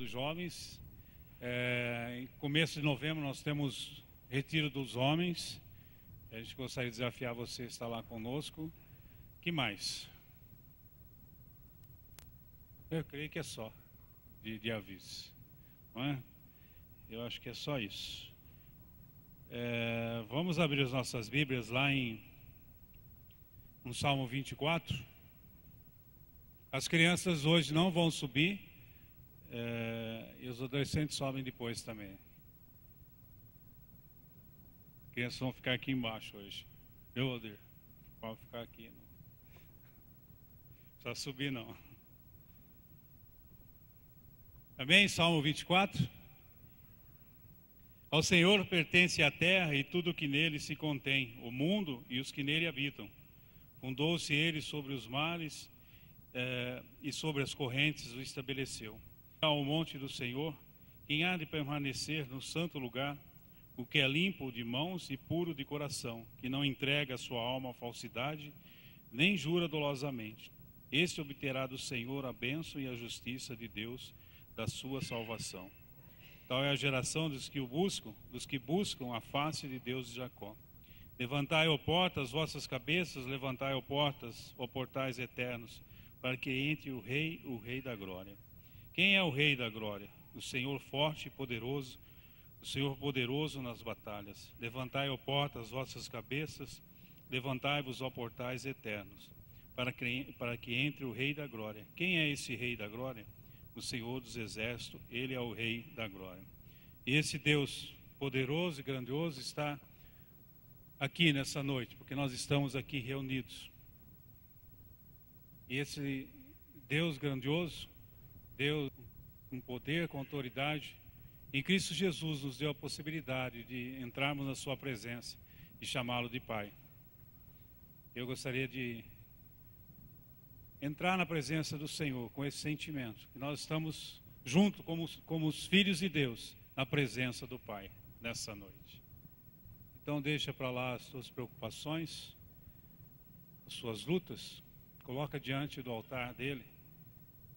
dos jovens. Em começo de novembro nós temos retiro dos homens. A gente gostaria de desafiar você a estar lá conosco. Que mais? Eu creio que é só de aviso, não é? Eu acho que é só isso. Vamos abrir as nossas Bíblias lá no Salmo 24. As crianças hoje não vão subir, e os adolescentes sobem depois também. As crianças vão ficar aqui embaixo hoje. Eu, Aldir, pode ficar aqui. Não precisa subir não. Amém? Salmo 24. Ao Senhor pertence a terra e tudo o que nele se contém, o mundo e os que nele habitam. Fundou-se ele sobre os mares e sobre as correntes o estabeleceu. Ao monte do Senhor, quem há de permanecer no santo lugar, o que é limpo de mãos e puro de coração, que não entrega a sua alma à falsidade, nem jura dolosamente. Este obterá do Senhor a bênção e a justiça de Deus, da sua salvação. Tal é a geração dos que buscam a face de Deus de Jacó. Levantai, ó portas, vossas cabeças, levantai, ó portas, ó portais eternos, para que entre o Rei da glória. Quem é o Rei da glória? O Senhor forte e poderoso, o Senhor poderoso nas batalhas. Levantai, ó portas, vossas cabeças, levantai-vos, ó portais eternos, para que entre o Rei da glória. Quem é esse Rei da glória? O Senhor dos exércitos, Ele é o Rei da glória. E esse Deus poderoso e grandioso está aqui nessa noite, porque nós estamos aqui reunidos. E esse Deus grandioso, Deus com poder, com autoridade, em Cristo Jesus nos deu a possibilidade de entrarmos na sua presença e chamá-lo de Pai. Eu gostaria de entrar na presença do Senhor com esse sentimento, que nós estamos juntos como os filhos de Deus na presença do Pai nessa noite. Então deixa para lá as suas preocupações, as suas lutas, coloca diante do altar dele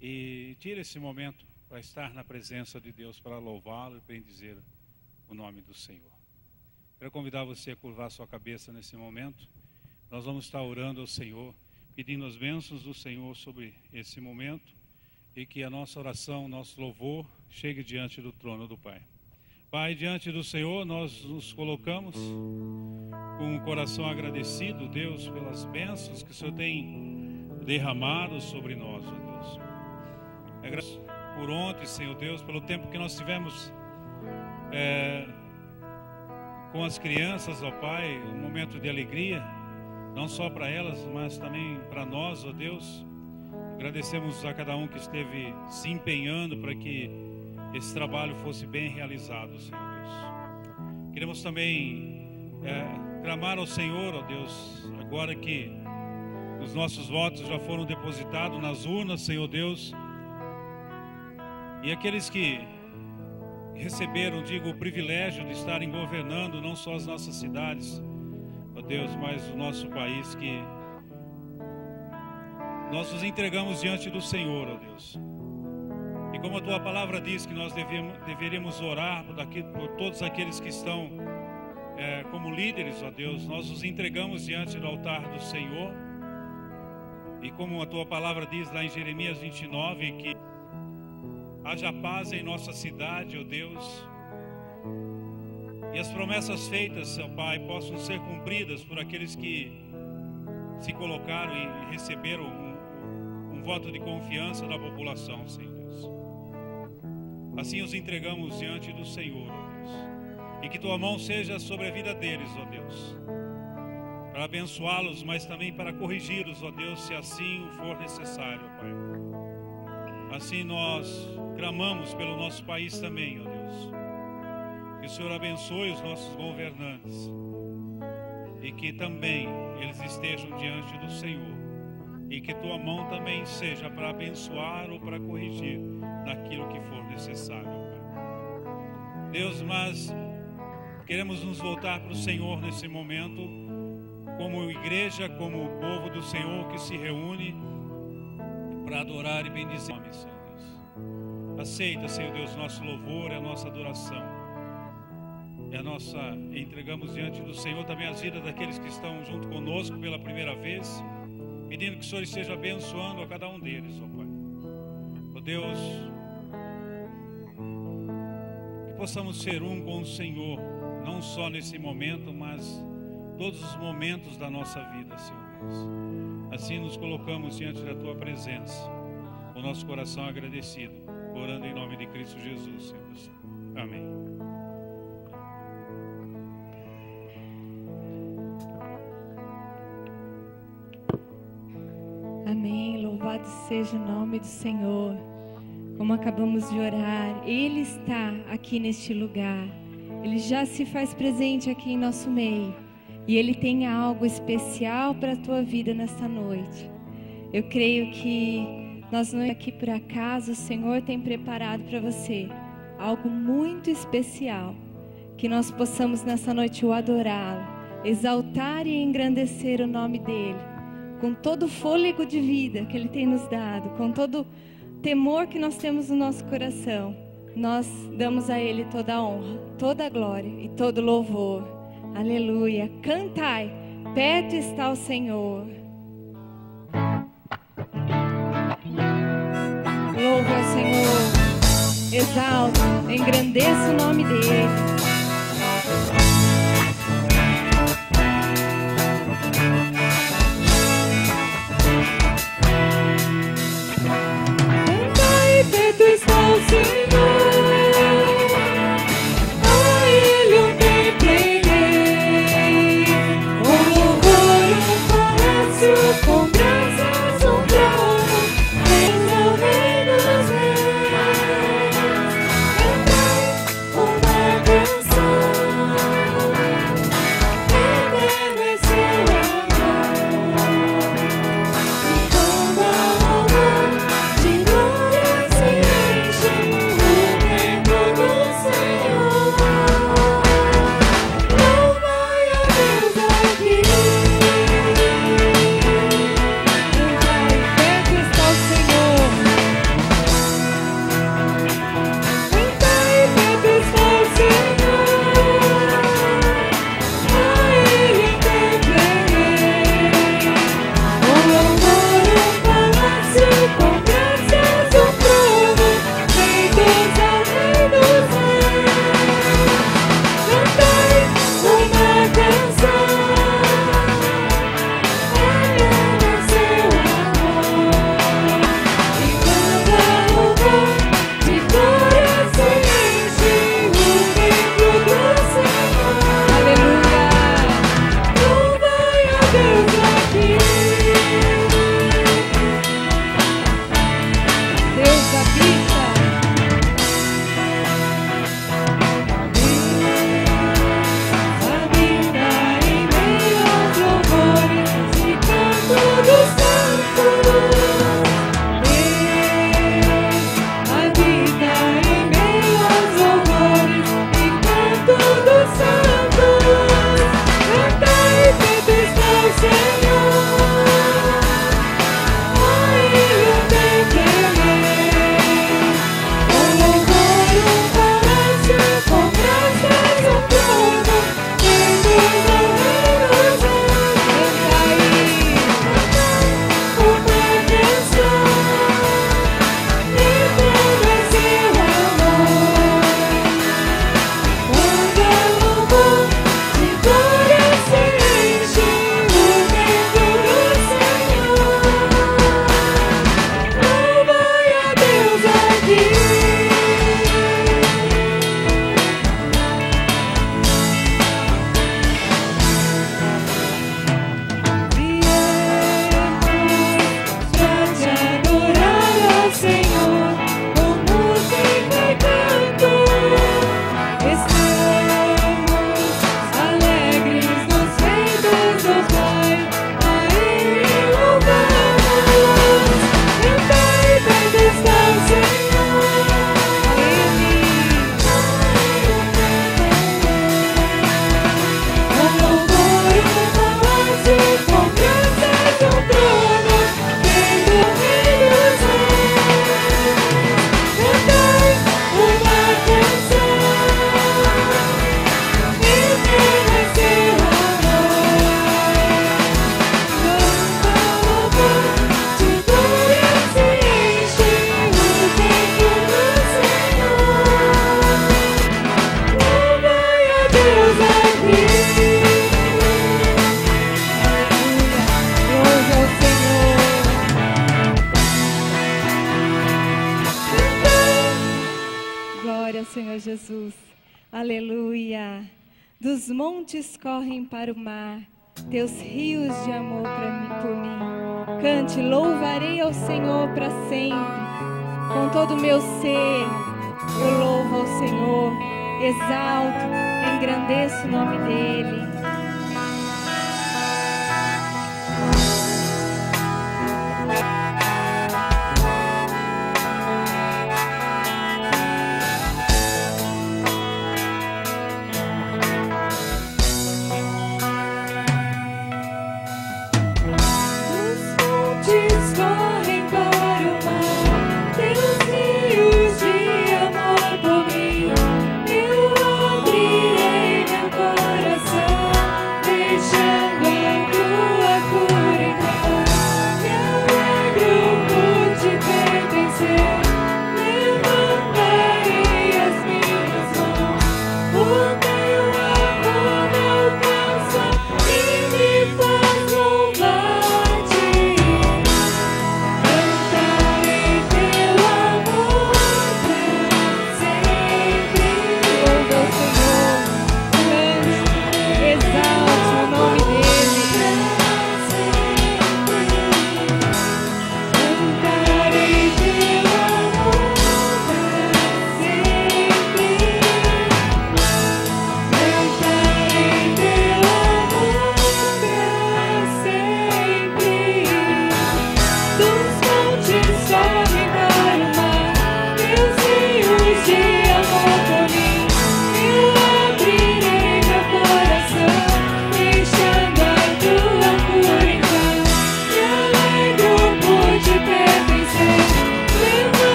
e tira esse momento para estar na presença de Deus, para louvá-lo e bendizer o nome do Senhor. Quero convidar você a curvar sua cabeça nesse momento. Nós vamos estar orando ao Senhor, pedindo as bênçãos do Senhor sobre esse momento e que a nossa oração, nosso louvor chegue diante do trono do Pai. Pai, diante do Senhor nós nos colocamos com o coração agradecido, Deus, pelas bênçãos que o Senhor tem derramado sobre nós, ó Deus. É graças por ontem, Senhor Deus, pelo tempo que nós tivemos com as crianças, ó Pai, um momento de alegria, não só para elas, mas também para nós, ó Deus. Agradecemos a cada um que esteve se empenhando para que esse trabalho fosse bem realizado, Senhor Deus. Queremos também clamar ao Senhor, ó Deus, agora que os nossos votos já foram depositados nas urnas, Senhor Deus, e aqueles que receberam, digo, o privilégio de estarem governando não só as nossas cidades, ó Deus, mas o nosso país, que nós nos entregamos diante do Senhor, ó Deus. E como a Tua palavra diz que nós deveríamos orar por todos aqueles que estão como líderes, ó Deus, nós nos entregamos diante do altar do Senhor. E como a Tua palavra diz lá em Jeremias 29, que haja paz em nossa cidade, ó Deus, e as promessas feitas, ó Pai, possam ser cumpridas por aqueles que se colocaram e receberam um voto de confiança da população, Senhor Deus. Assim os entregamos diante do Senhor, ó Deus, e que Tua mão seja sobre a vida deles, ó Deus, para abençoá-los, mas também para corrigi-los, ó Deus, se assim for necessário, ó Pai. Assim nós clamamos pelo nosso país também, ó Deus. Que o Senhor abençoe os nossos governantes e que também eles estejam diante do Senhor e que Tua mão também seja para abençoar ou para corrigir naquilo que for necessário, Pai. Deus, mas queremos nos voltar para o Senhor nesse momento, como igreja, como o povo do Senhor que se reúne para adorar e bendizer o nome, Senhor Deus. Aceita, Senhor Deus, nosso louvor e a nossa adoração. Entregamos diante do Senhor também as vidas daqueles que estão junto conosco pela primeira vez, pedindo que o Senhor esteja abençoando a cada um deles, ó Pai. Ó Deus, que possamos ser um com o Senhor, não só nesse momento, mas todos os momentos da nossa vida, Senhor Deus. Assim nos colocamos diante da Tua presença, com o nosso coração agradecido, orando em nome de Cristo Jesus, Senhor Deus. Amém. Amém, louvado seja o nome do Senhor. Como acabamos de orar, Ele está aqui neste lugar. Ele já se faz presente aqui em nosso meio. E Ele tem algo especial para a tua vida nesta noite. Eu creio que nós não estamos aqui por acaso. O Senhor tem preparado para você algo muito especial. Que nós possamos nessa noite o adorá-lo, exaltar e engrandecer o nome dEle. Com todo o fôlego de vida que Ele tem nos dado, com todo o temor que nós temos no nosso coração, nós damos a Ele toda a honra, toda a glória e todo o louvor. Aleluia. Cantai, perto está o Senhor. Louva ao Senhor, exalta, engrandeça o nome dEle. Perto está o Senhor, a Ele eu me entreguei, com louvor um palácio, com graças um trono, Reis ao Rei dos Reis. Cantai uma canção, eterno é seu amor, e quando a alma de glória se enche, glória ao Senhor Jesus. Aleluia. Dos montes correm para o mar, teus rios de amor por mim. Cante, louvarei ao Senhor para sempre. Com todo o meu ser, eu louvo ao Senhor, exalto, engrandeço o nome dEle.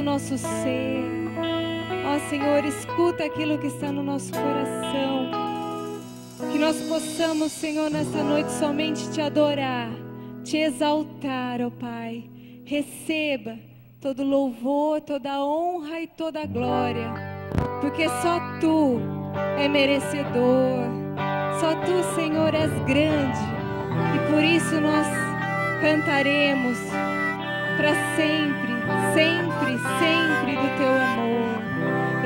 Nosso ser, ó Senhor, escuta aquilo que está no nosso coração, que nós possamos, Senhor, nessa noite somente te adorar, te exaltar, ó Pai. Receba todo louvor, toda honra e toda glória, porque só Tu é merecedor, só Tu, Senhor, és grande, e por isso nós cantaremos para sempre, sempre, sempre do Teu amor.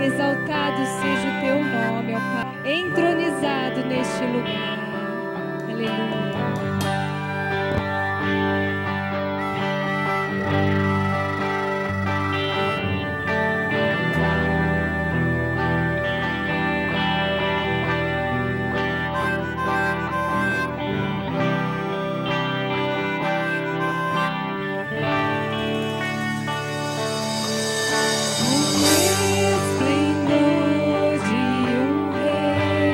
Exaltado seja o Teu nome, ó Pai, entronizado neste lugar. Aleluia. Esplendor de um rei.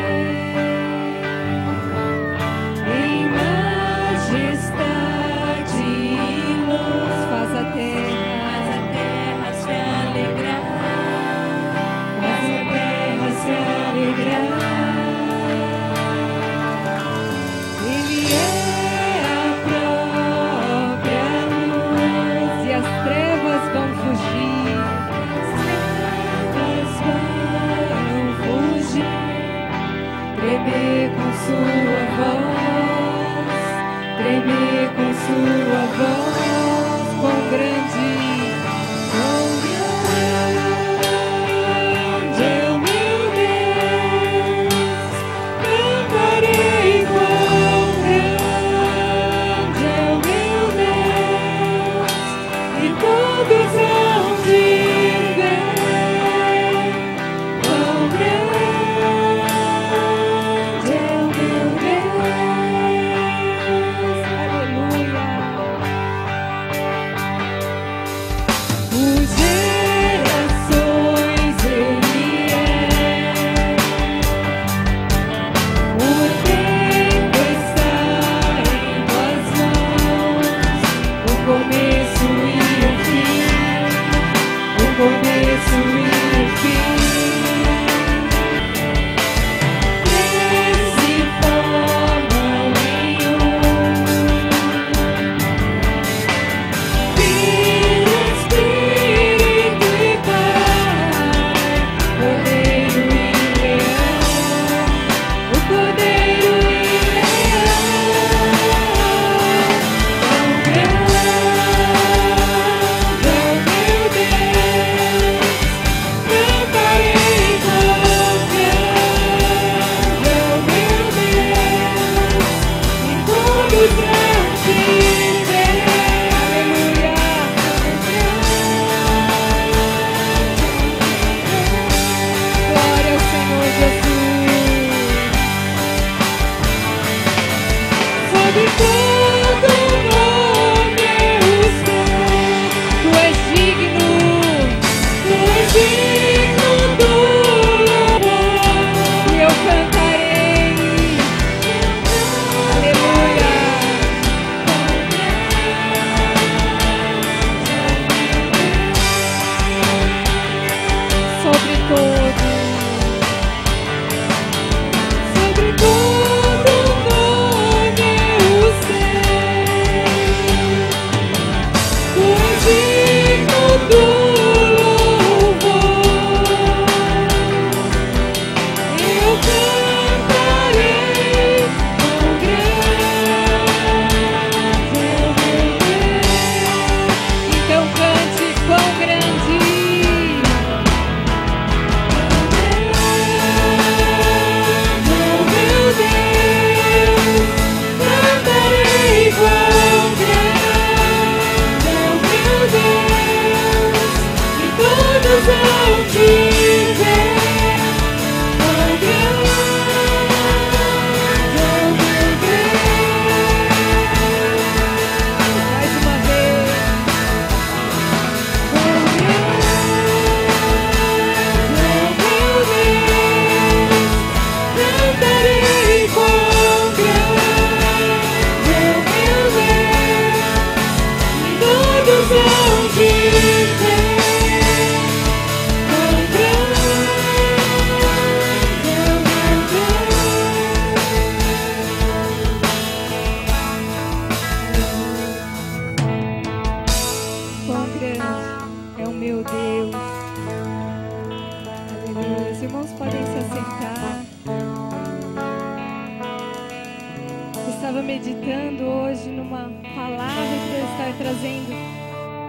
meditando hoje numa palavra que eu estar trazendo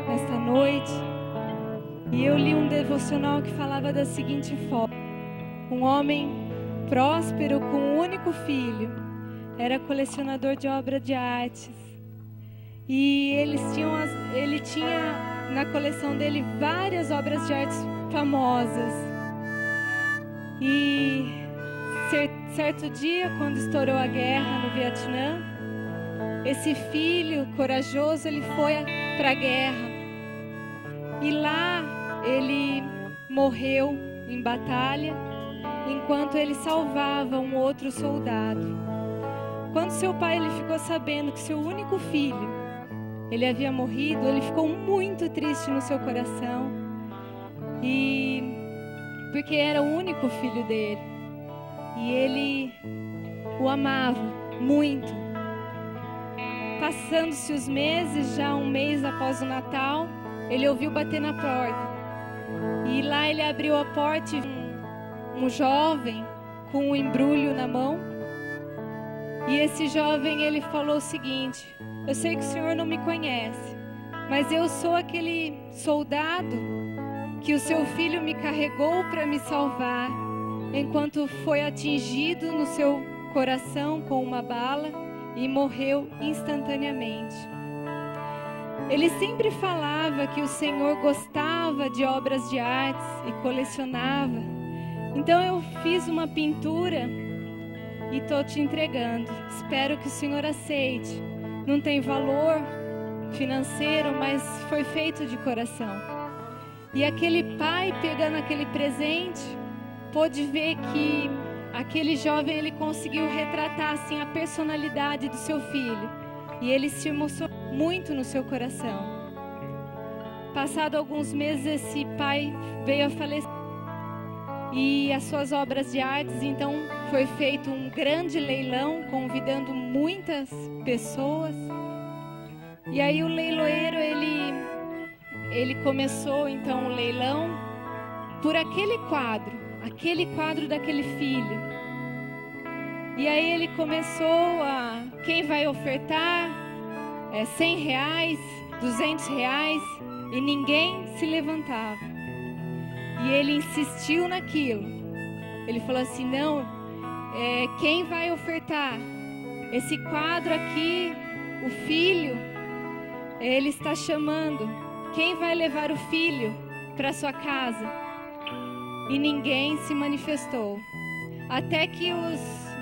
nesta noite. E eu li um devocional que falava da seguinte forma: um homem próspero com um único filho era colecionador de obras de artes. E ele tinha na coleção dele várias obras de artes famosas. E certo dia, quando estourou a guerra no Vietnã, esse filho corajoso, ele foi para a guerra. E lá ele morreu em batalha, enquanto ele salvava um outro soldado. Quando seu pai ele ficou sabendo que seu único filho, ele havia morrido, ele ficou muito triste no seu coração. Porque era o único filho dele. E ele o amava muito. Passando-se os meses, já um mês após o Natal, ele ouviu bater na porta. E lá ele abriu a porta e viu um jovem com um embrulho na mão. E esse jovem, ele falou o seguinte: eu sei que o senhor não me conhece, mas eu sou aquele soldado que o seu filho me carregou para me salvar, enquanto foi atingido no seu coração com uma bala e morreu instantaneamente. Ele sempre falava que o Senhor gostava de obras de artes e colecionava. Então eu fiz uma pintura e estou te entregando. Espero que o Senhor aceite. Não tem valor financeiro, mas foi feito de coração. E aquele pai, pegando aquele presente, pôde ver que aquele jovem, ele conseguiu retratar assim a personalidade do seu filho. E ele se emocionou muito no seu coração. Passado alguns meses, esse pai veio a falecer. E as suas obras de artes, então, foi feito um grande leilão, convidando muitas pessoas. E aí o leiloeiro, ele começou então o leilão por aquele quadro daquele filho. E aí ele começou quem vai ofertar R$100, R$200, e ninguém se levantava. E ele insistiu naquilo. Ele falou assim: não, quem vai ofertar? Esse quadro aqui, o filho, ele está chamando. Quem vai levar o filho para sua casa? E ninguém se manifestou. Até que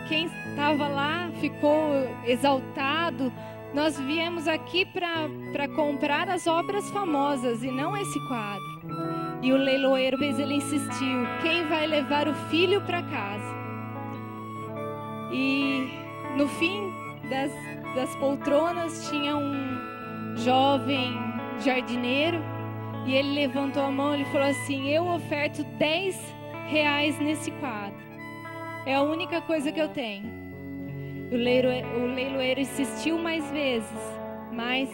quem estava lá ficou exaltado. Nós viemos aqui para comprar as obras famosas e não esse quadro. E o leiloeiro, ele insistiu: quem vai levar o filho para casa? E no fim das poltronas tinha um jovem jardineiro. E ele levantou a mão e falou assim: eu oferto R$10 nesse quadro. É a única coisa que eu tenho. O leiloeiro insistiu mais vezes, mas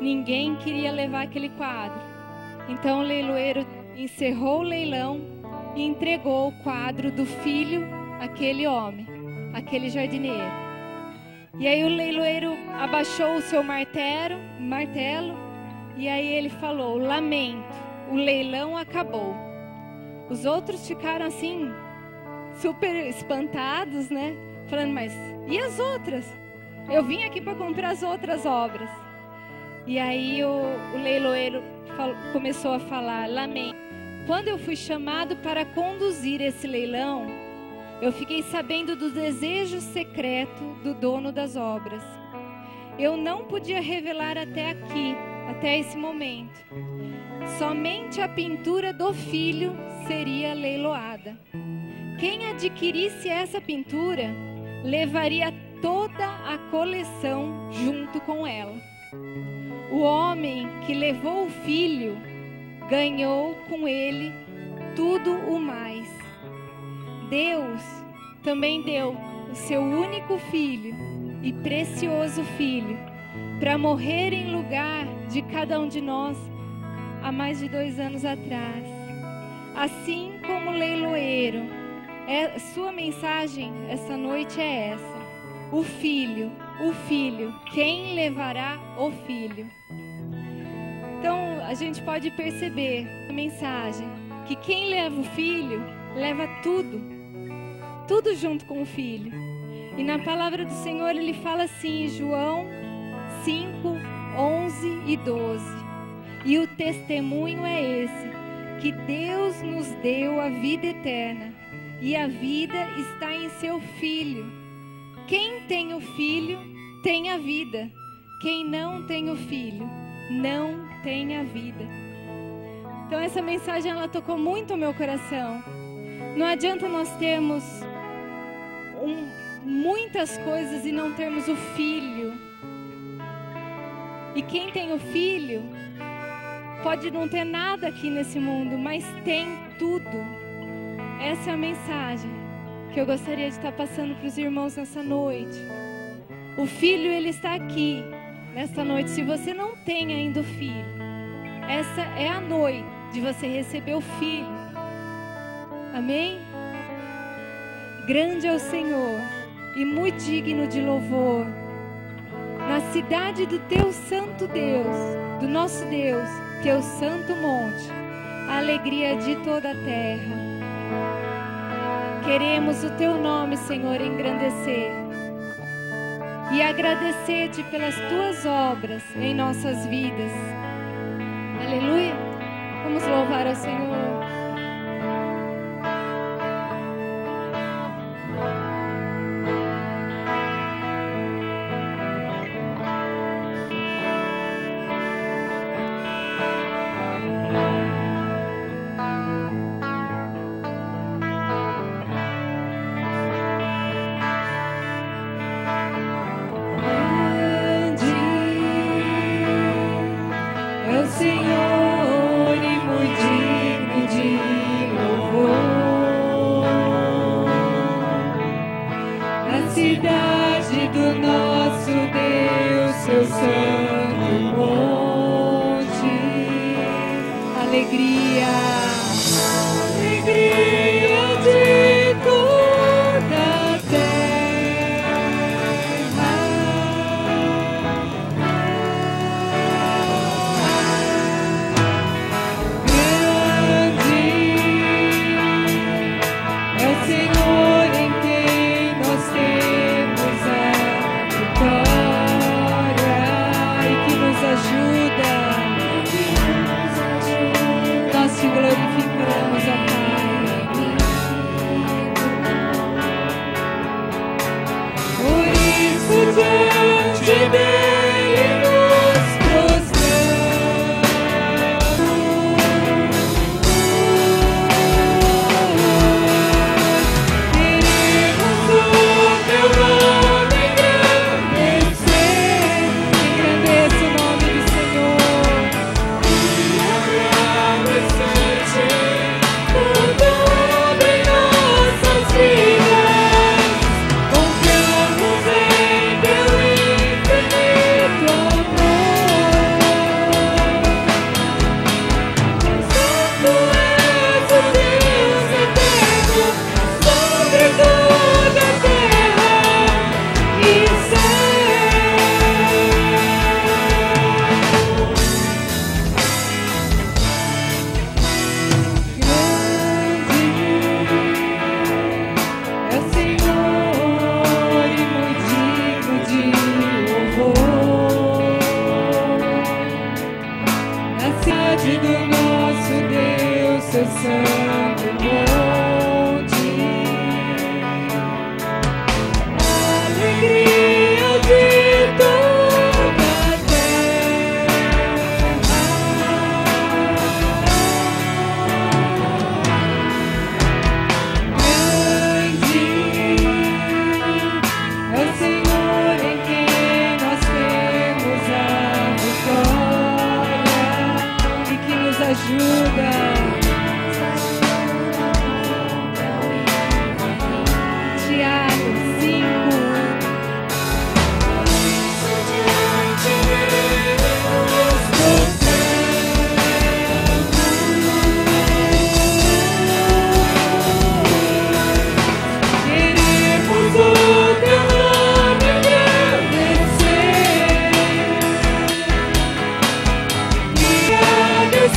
ninguém queria levar aquele quadro. Então o leiloeiro encerrou o leilão e entregou o quadro do filho àquele homem, àquele jardineiro. E aí o leiloeiro abaixou o seu martelo, e aí ele falou: lamento, o leilão acabou. Os outros ficaram assim, super espantados, né? Falando: mas e as outras? Eu vim aqui para comprar as outras obras. E aí o leiloeiro começou a falar: lamento, quando eu fui chamado para conduzir esse leilão, eu fiquei sabendo do desejo secreto do dono das obras. Eu não podia revelar até esse momento. Somente a pintura do filho seria leiloada. Quem adquirisse essa pintura levaria toda a coleção junto com ela. O homem que levou o filho ganhou com ele tudo o mais. Deus também deu o seu único filho e precioso filho para morrer em lugar de cada um de nós há mais de 2 anos atrás. Assim como o leiloeiro, sua mensagem essa noite é essa: o filho o Filho? Quem levará o Filho? Então, a gente pode perceber a mensagem que quem leva o Filho, leva tudo. Tudo junto com o Filho. E na palavra do Senhor, ele fala assim, em João 5, 11 e 12. E o testemunho é esse, que Deus nos deu a vida eterna, e a vida está em seu Filho. Quem tem o Filho, tem a vida. Quem não tem o Filho, não tem a vida. Então essa mensagem, ela tocou muito o meu coração. Não adianta nós termos muitas coisas e não termos o Filho. E quem tem o Filho pode não ter nada aqui nesse mundo, mas tem tudo. Essa é a mensagem que eu gostaria de estar passando para os irmãos nessa noite. O Filho, ele está aqui nesta noite. Se você não tem ainda o Filho, essa é a noite de você receber o Filho. Amém? Grande é o Senhor e muito digno de louvor. Na cidade do teu santo Deus, do nosso Deus, teu santo monte, a alegria de toda a terra. Queremos o teu nome, Senhor, engrandecer e agradecer-te pelas tuas obras em nossas vidas. Aleluia. Vamos louvar ao Senhor.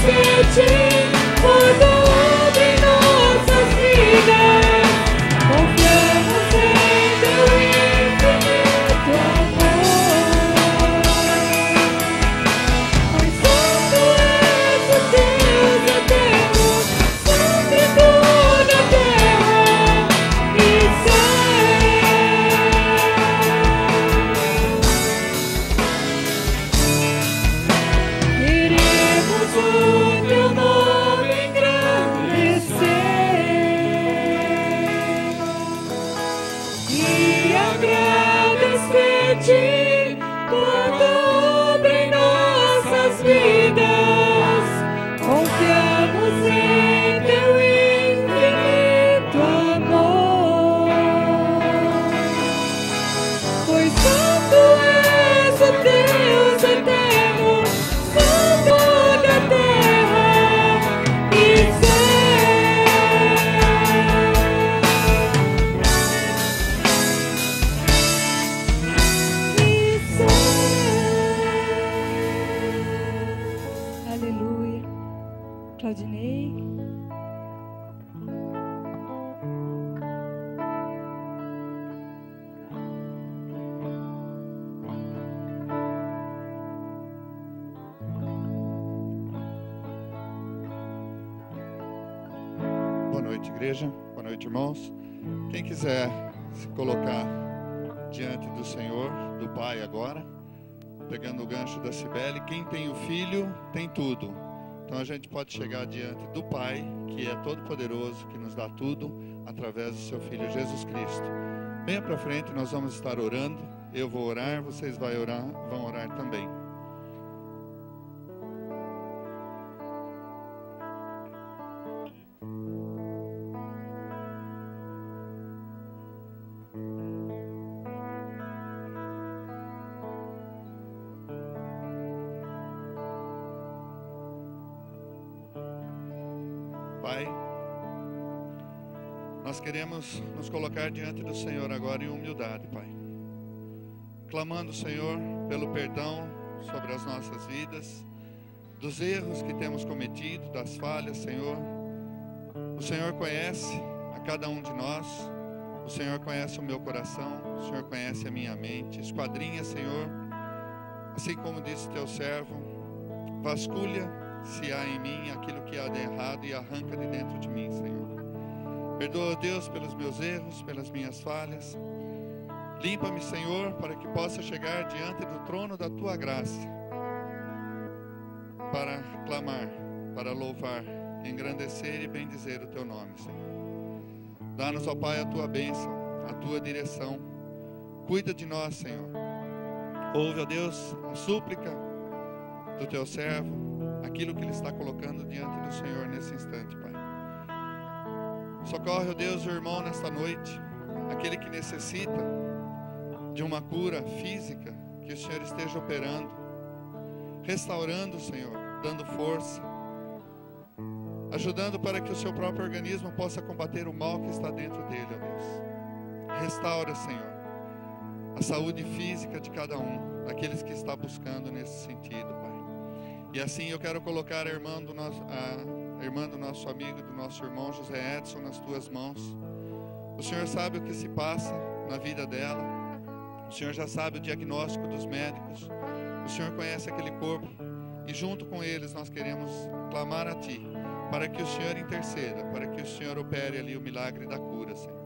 despertir toda obra em nossas vidas. Confiamos em teu infinito amor. Pois santo és o Deus eterno, sobre toda a terra e queremos o teu nome engrandecer e agradecer-te toda obra em nossas vidas. Confiamos em teu infinito amor. Pois santo és o Deus eterno, sobre toda a terra e Aleluia. Claudinei. Boa noite, igreja. Boa noite, irmãos. Quem quiser se colocar diante do Senhor, do Pai agora, pegando o gancho da Cibele, quem tem o Filho tem tudo. Então a gente pode chegar diante do Pai, que é todo poderoso, que nos dá tudo, através do seu Filho Jesus Cristo. Venha para frente, nós vamos estar orando. Eu vou orar, vocês vão orar também. Pai, nós queremos nos colocar diante do Senhor agora em humildade, Pai, clamando, Senhor, pelo perdão sobre as nossas vidas, dos erros que temos cometido, das falhas, Senhor. O Senhor conhece a cada um de nós, o Senhor conhece o meu coração, o Senhor conhece a minha mente. Esquadrinha, Senhor, assim como disse teu servo, vasculha se há em mim aquilo que há de errado e arranca de dentro de mim, Senhor. Perdoa, Deus, pelos meus erros, pelas minhas falhas. Limpa-me, Senhor, para que possa chegar diante do trono da Tua graça, para clamar, para louvar, engrandecer e bendizer o Teu nome, Senhor. Dá-nos, ó Pai, a Tua bênção, a Tua direção. Cuida de nós, Senhor. Ouve, ó Deus, a súplica do Teu servo, aquilo que Ele está colocando diante do Senhor nesse instante, Pai. Socorre, ó Deus, o irmão nesta noite, aquele que necessita de uma cura física, que o Senhor esteja operando, restaurando, Senhor, dando força, ajudando para que o seu próprio organismo possa combater o mal que está dentro dele, ó Deus. Restaura, Senhor, a saúde física de cada um, daqueles que está buscando nesse sentido, Pai. E assim eu quero colocar a irmã do nosso amigo, do nosso irmão José Edson nas Tuas mãos. O Senhor sabe o que se passa na vida dela. O Senhor já sabe o diagnóstico dos médicos. O Senhor conhece aquele corpo. E junto com eles nós queremos clamar a Ti, para que o Senhor interceda, para que o Senhor opere ali o milagre da cura, Senhor.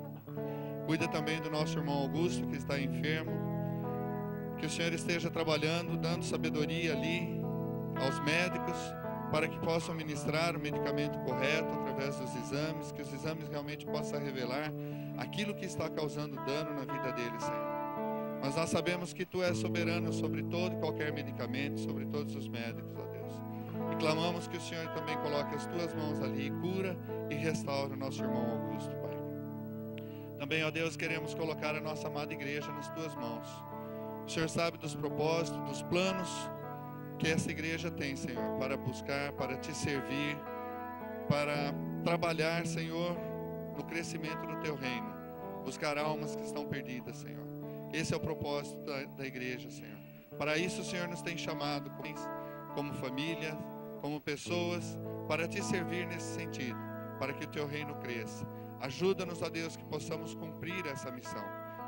Cuida também do nosso irmão Augusto, que está enfermo. Que o Senhor esteja trabalhando, dando sabedoria ali aos médicos, para que possam ministrar o medicamento correto através dos exames, que os exames realmente possam revelar aquilo que está causando dano na vida deles, Senhor. Mas nós sabemos que Tu és soberano sobre todo e qualquer medicamento, sobre todos os médicos, ó Deus. E clamamos que o Senhor também coloque as Tuas mãos ali, cura e restaure o nosso irmão Augusto, Pai. Também, ó Deus, queremos colocar a nossa amada igreja nas Tuas mãos. O Senhor sabe dos propósitos, dos planos que essa igreja tem, Senhor, para buscar, para Te servir, para trabalhar, Senhor, no crescimento do Teu reino, buscar almas que estão perdidas, Senhor. Esse é o propósito da igreja, Senhor. Para isso o Senhor nos tem chamado como família, como pessoas para te servir nesse sentido, para que o teu reino cresça. Ajuda-nos, ó Deus, que possamos cumprir essa missão,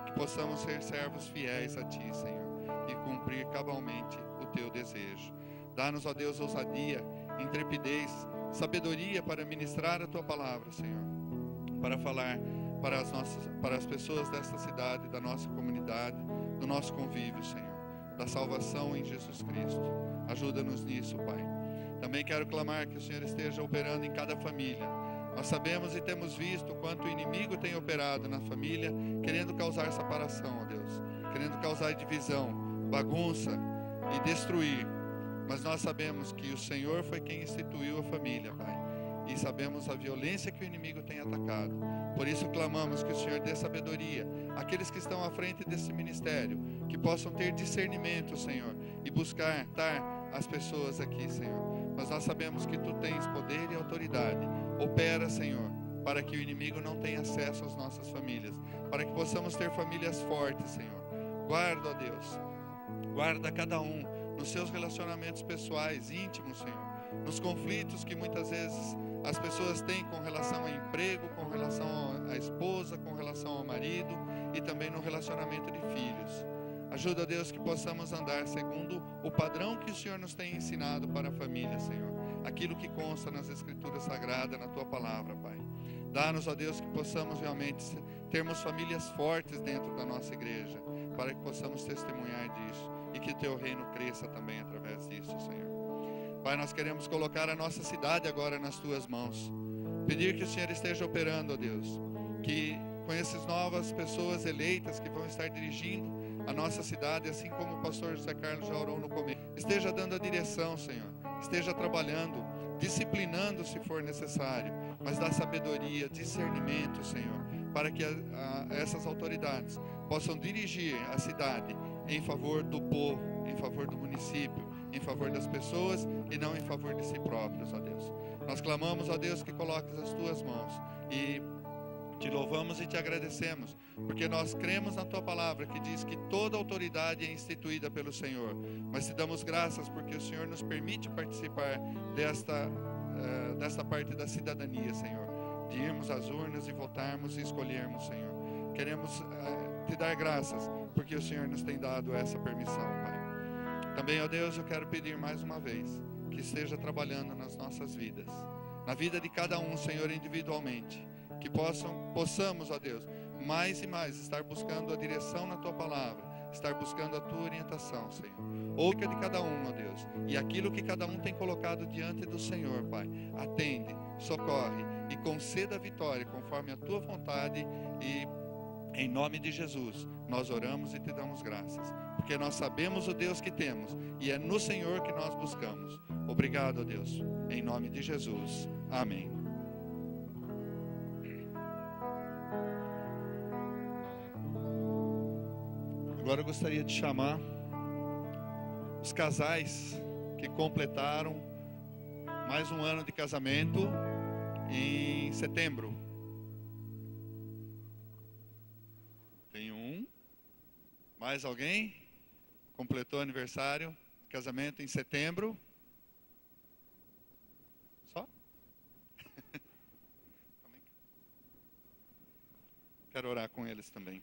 que possamos ser servos fiéis a ti, Senhor, e cumprir cabalmente o teu desejo. Dá-nos, ó Deus, ousadia, intrepidez, sabedoria para ministrar a tua palavra, Senhor, para falar para as pessoas desta cidade, da nossa comunidade, do nosso convívio, Senhor, da salvação em Jesus Cristo. Ajuda-nos nisso, Pai. Também quero clamar que o Senhor esteja operando em cada família. Nós sabemos e temos visto quanto o inimigo tem operado na família, querendo causar separação, ó Deus, querendo causar divisão, bagunça e destruir. Mas nós sabemos que o Senhor foi quem instituiu a família, Pai, e sabemos a violência que o inimigo tem atacado. Por isso clamamos que o Senhor dê sabedoria àqueles que estão à frente desse ministério, que possam ter discernimento, Senhor, e buscar as pessoas aqui, Senhor. Mas nós sabemos que Tu tens poder e autoridade. Opera, Senhor, para que o inimigo não tenha acesso às nossas famílias, para que possamos ter famílias fortes, Senhor. Guarda, ó Deus, guarda cada um nos seus relacionamentos pessoais, íntimos, Senhor, nos conflitos que muitas vezes as pessoas têm com relação ao emprego, com relação à esposa, com relação ao marido e também no relacionamento de filhos. Ajuda, Deus, que possamos andar segundo o padrão que o Senhor nos tem ensinado para a família, Senhor. Aquilo que consta nas Escrituras Sagradas, na Tua Palavra, Pai. Dá-nos, ó Deus, que possamos realmente termos famílias fortes dentro da nossa igreja, para que possamos testemunhar disso e que Teu reino cresça também através disso, Senhor. Pai, nós queremos colocar a nossa cidade agora nas Tuas mãos. Pedir que o Senhor esteja operando, ó Deus, que com essas novas pessoas eleitas que vão estar dirigindo a nossa cidade, assim como o pastor José Carlos já orou no começo, esteja dando a direção, Senhor, esteja trabalhando, disciplinando se for necessário, mas dá sabedoria, discernimento, Senhor, para que essas autoridades possam dirigir a cidade em favor do povo, em favor do município, em favor das pessoas e não em favor de si próprios, ó Deus. Nós clamamos, ó Deus, que coloques as Tuas mãos e Te louvamos e Te agradecemos, porque nós cremos na Tua palavra que diz que toda autoridade é instituída pelo Senhor, mas Te damos graças porque o Senhor nos permite participar desta parte da cidadania, Senhor, de irmos às urnas e votarmos e escolhermos, Senhor. Queremos Te dar graças porque o Senhor nos tem dado essa permissão, Pai. Também, ó Deus, eu quero pedir mais uma vez que esteja trabalhando nas nossas vidas, na vida de cada um, Senhor, individualmente, que possamos, ó Deus, mais e mais estar buscando a direção na Tua palavra, estar buscando a Tua orientação, Senhor. Ouça de cada um, ó Deus, e aquilo que cada um tem colocado diante do Senhor, Pai, atende, socorre e conceda a vitória conforme a Tua vontade e em nome de Jesus, nós oramos e Te damos graças, porque nós sabemos o Deus que temos e é no Senhor que nós buscamos. Obrigado, ó Deus, em nome de Jesus. Amém. Agora eu gostaria de chamar os casais que completaram mais um ano de casamento em setembro. Tem um. Mais alguém? Completou aniversário, casamento em setembro. Só? Quero orar com eles também.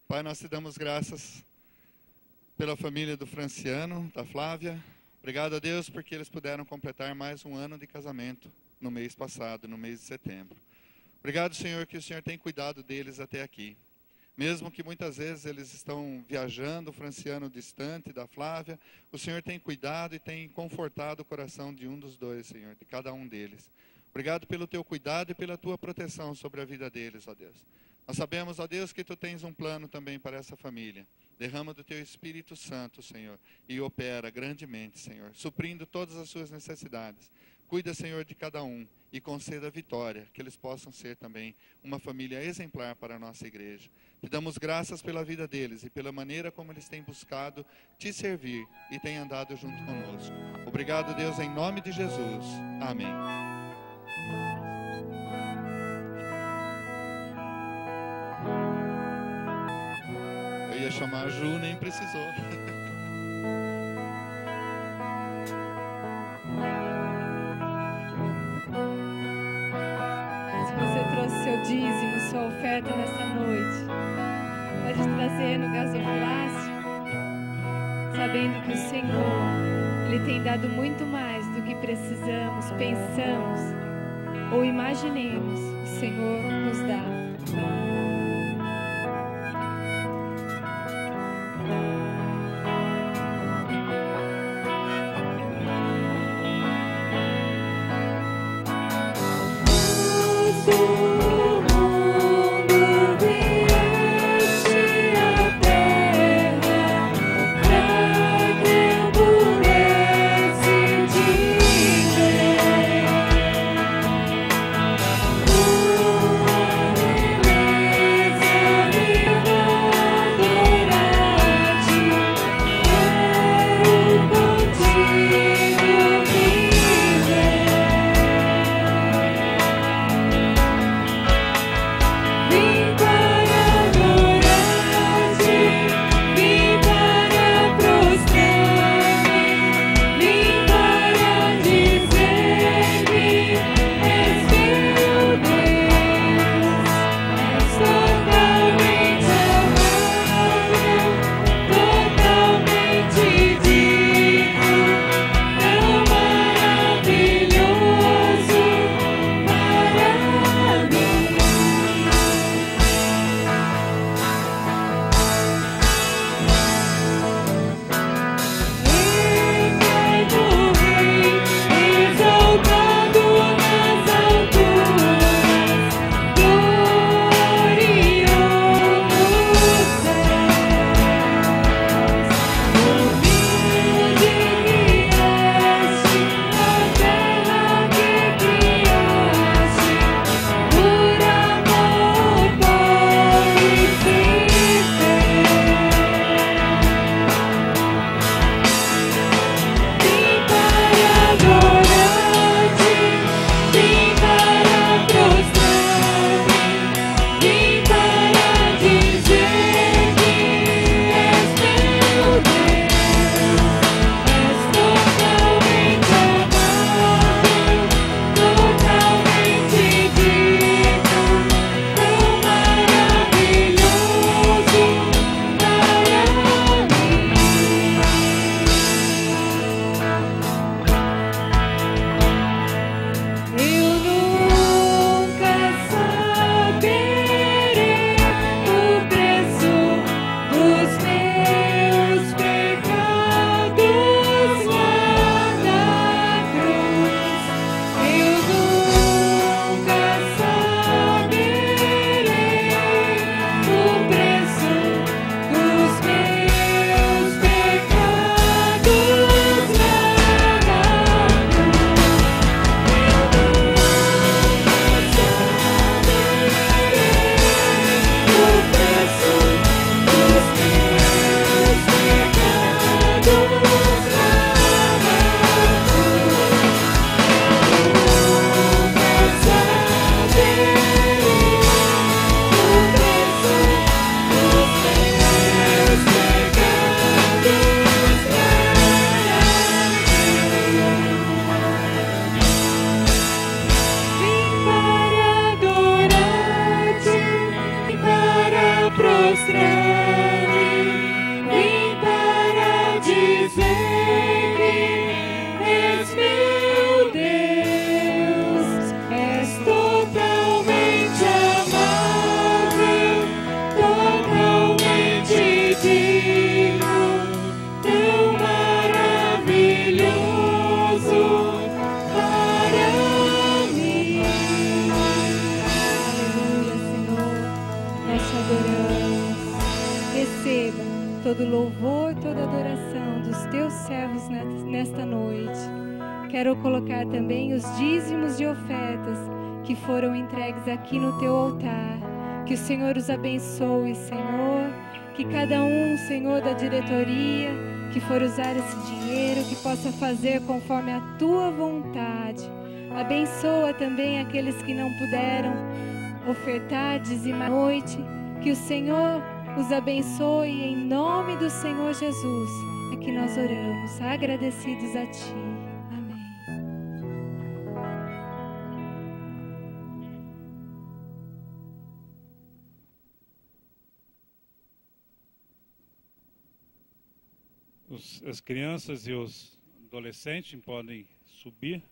Pai, nós Te damos graças pela família do Franciano, da Flávia. Obrigado a Deus porque eles puderam completar mais um ano de casamento no mês passado, no mês de setembro. Obrigado, Senhor, que o Senhor tem cuidado deles até aqui. Mesmo que muitas vezes eles estão viajando, o Franciano distante da Flávia, o Senhor tem cuidado e tem confortado o coração de um dos dois, Senhor, de cada um deles. Obrigado pelo Teu cuidado e pela Tua proteção sobre a vida deles, ó Deus. Nós sabemos, ó Deus, que Tu tens um plano também para essa família. Derrama do Teu Espírito Santo, Senhor, e opera grandemente, Senhor, suprindo todas as suas necessidades. Cuida, Senhor, de cada um e conceda a vitória, que eles possam ser também uma família exemplar para a nossa igreja. Te damos graças pela vida deles e pela maneira como eles têm buscado Te servir e têm andado junto conosco. Obrigado, Deus, em nome de Jesus. Amém. Eu ia chamar a Ju, nem precisou. Se você trouxe seu dízimo, sua oferta nessa noite, pode trazer no gasofilácio, sabendo que o Senhor, Ele tem dado muito mais do que precisamos, pensamos ou imaginemos. O Senhor nos dá. todo louvor, toda adoração dos teus servos nesta noite. Quero colocar também os dízimos e ofertas que foram entregues aqui no teu altar. Que o Senhor os abençoe, Senhor. Que cada um, Senhor, da diretoria que for usar esse dinheiro, que possa fazer conforme a tua vontade. Abençoa também aqueles que não puderam ofertar, dizimar à noite. Que o Senhor os abençoe em nome do Senhor Jesus. É que nós oramos, agradecidos a Ti. Amém. As crianças e os adolescentes podem subir.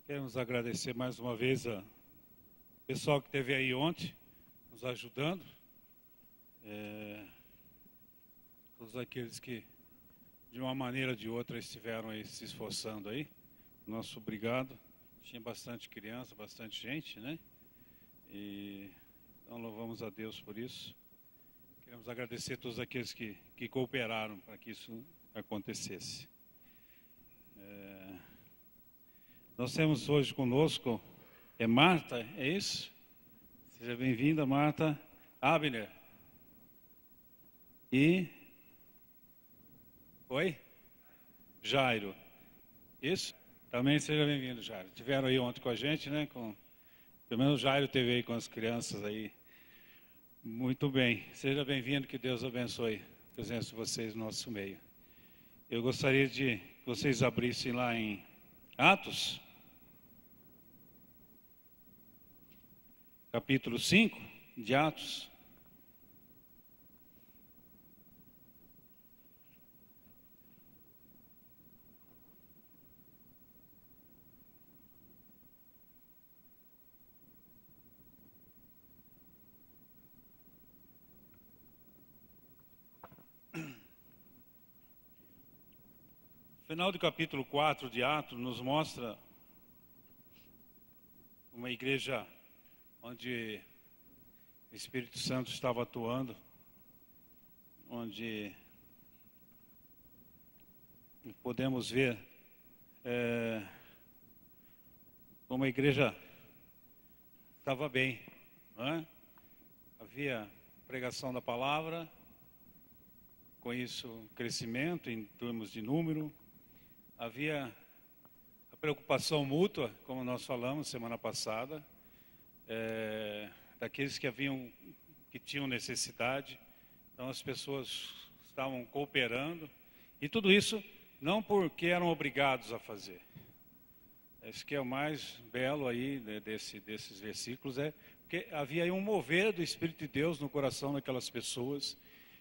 Queremos agradecer mais uma vez ao pessoal que esteve aí ontem, nos ajudando. Todos aqueles que, de uma maneira ou de outra, estiveram aí se esforçando aí. Nosso obrigado. Tinha bastante criança, bastante gente, né? E então louvamos a Deus por isso. Queremos agradecer a todos aqueles que cooperaram para que isso acontecesse. Nós temos hoje conosco, Marta, é isso? Seja bem-vinda, Marta. Abner. E... Oi? Jairo. Isso? Também seja bem-vindo, Jairo. Estiveram aí ontem com a gente, né? Pelo menos o Jairo esteve aí com as crianças aí. Muito bem. Seja bem-vindo, que Deus abençoe a presença de vocês no nosso meio. Eu gostaria de que vocês abrissem lá em Atos, capítulo 5 de Atos. O final do capítulo 4 de Atos nos mostra uma igreja onde o Espírito Santo estava atuando, onde podemos ver como a igreja estava bem, não é? Havia pregação da palavra, com isso crescimento em termos de número, havia a preocupação mútua, como nós falamos semana passada, daqueles que tinham necessidade. Então as pessoas estavam cooperando, e tudo isso não porque eram obrigados a fazer. Isso que é o mais belo aí, né, desses versículos, porque havia aí um mover do Espírito de Deus no coração daquelas pessoas.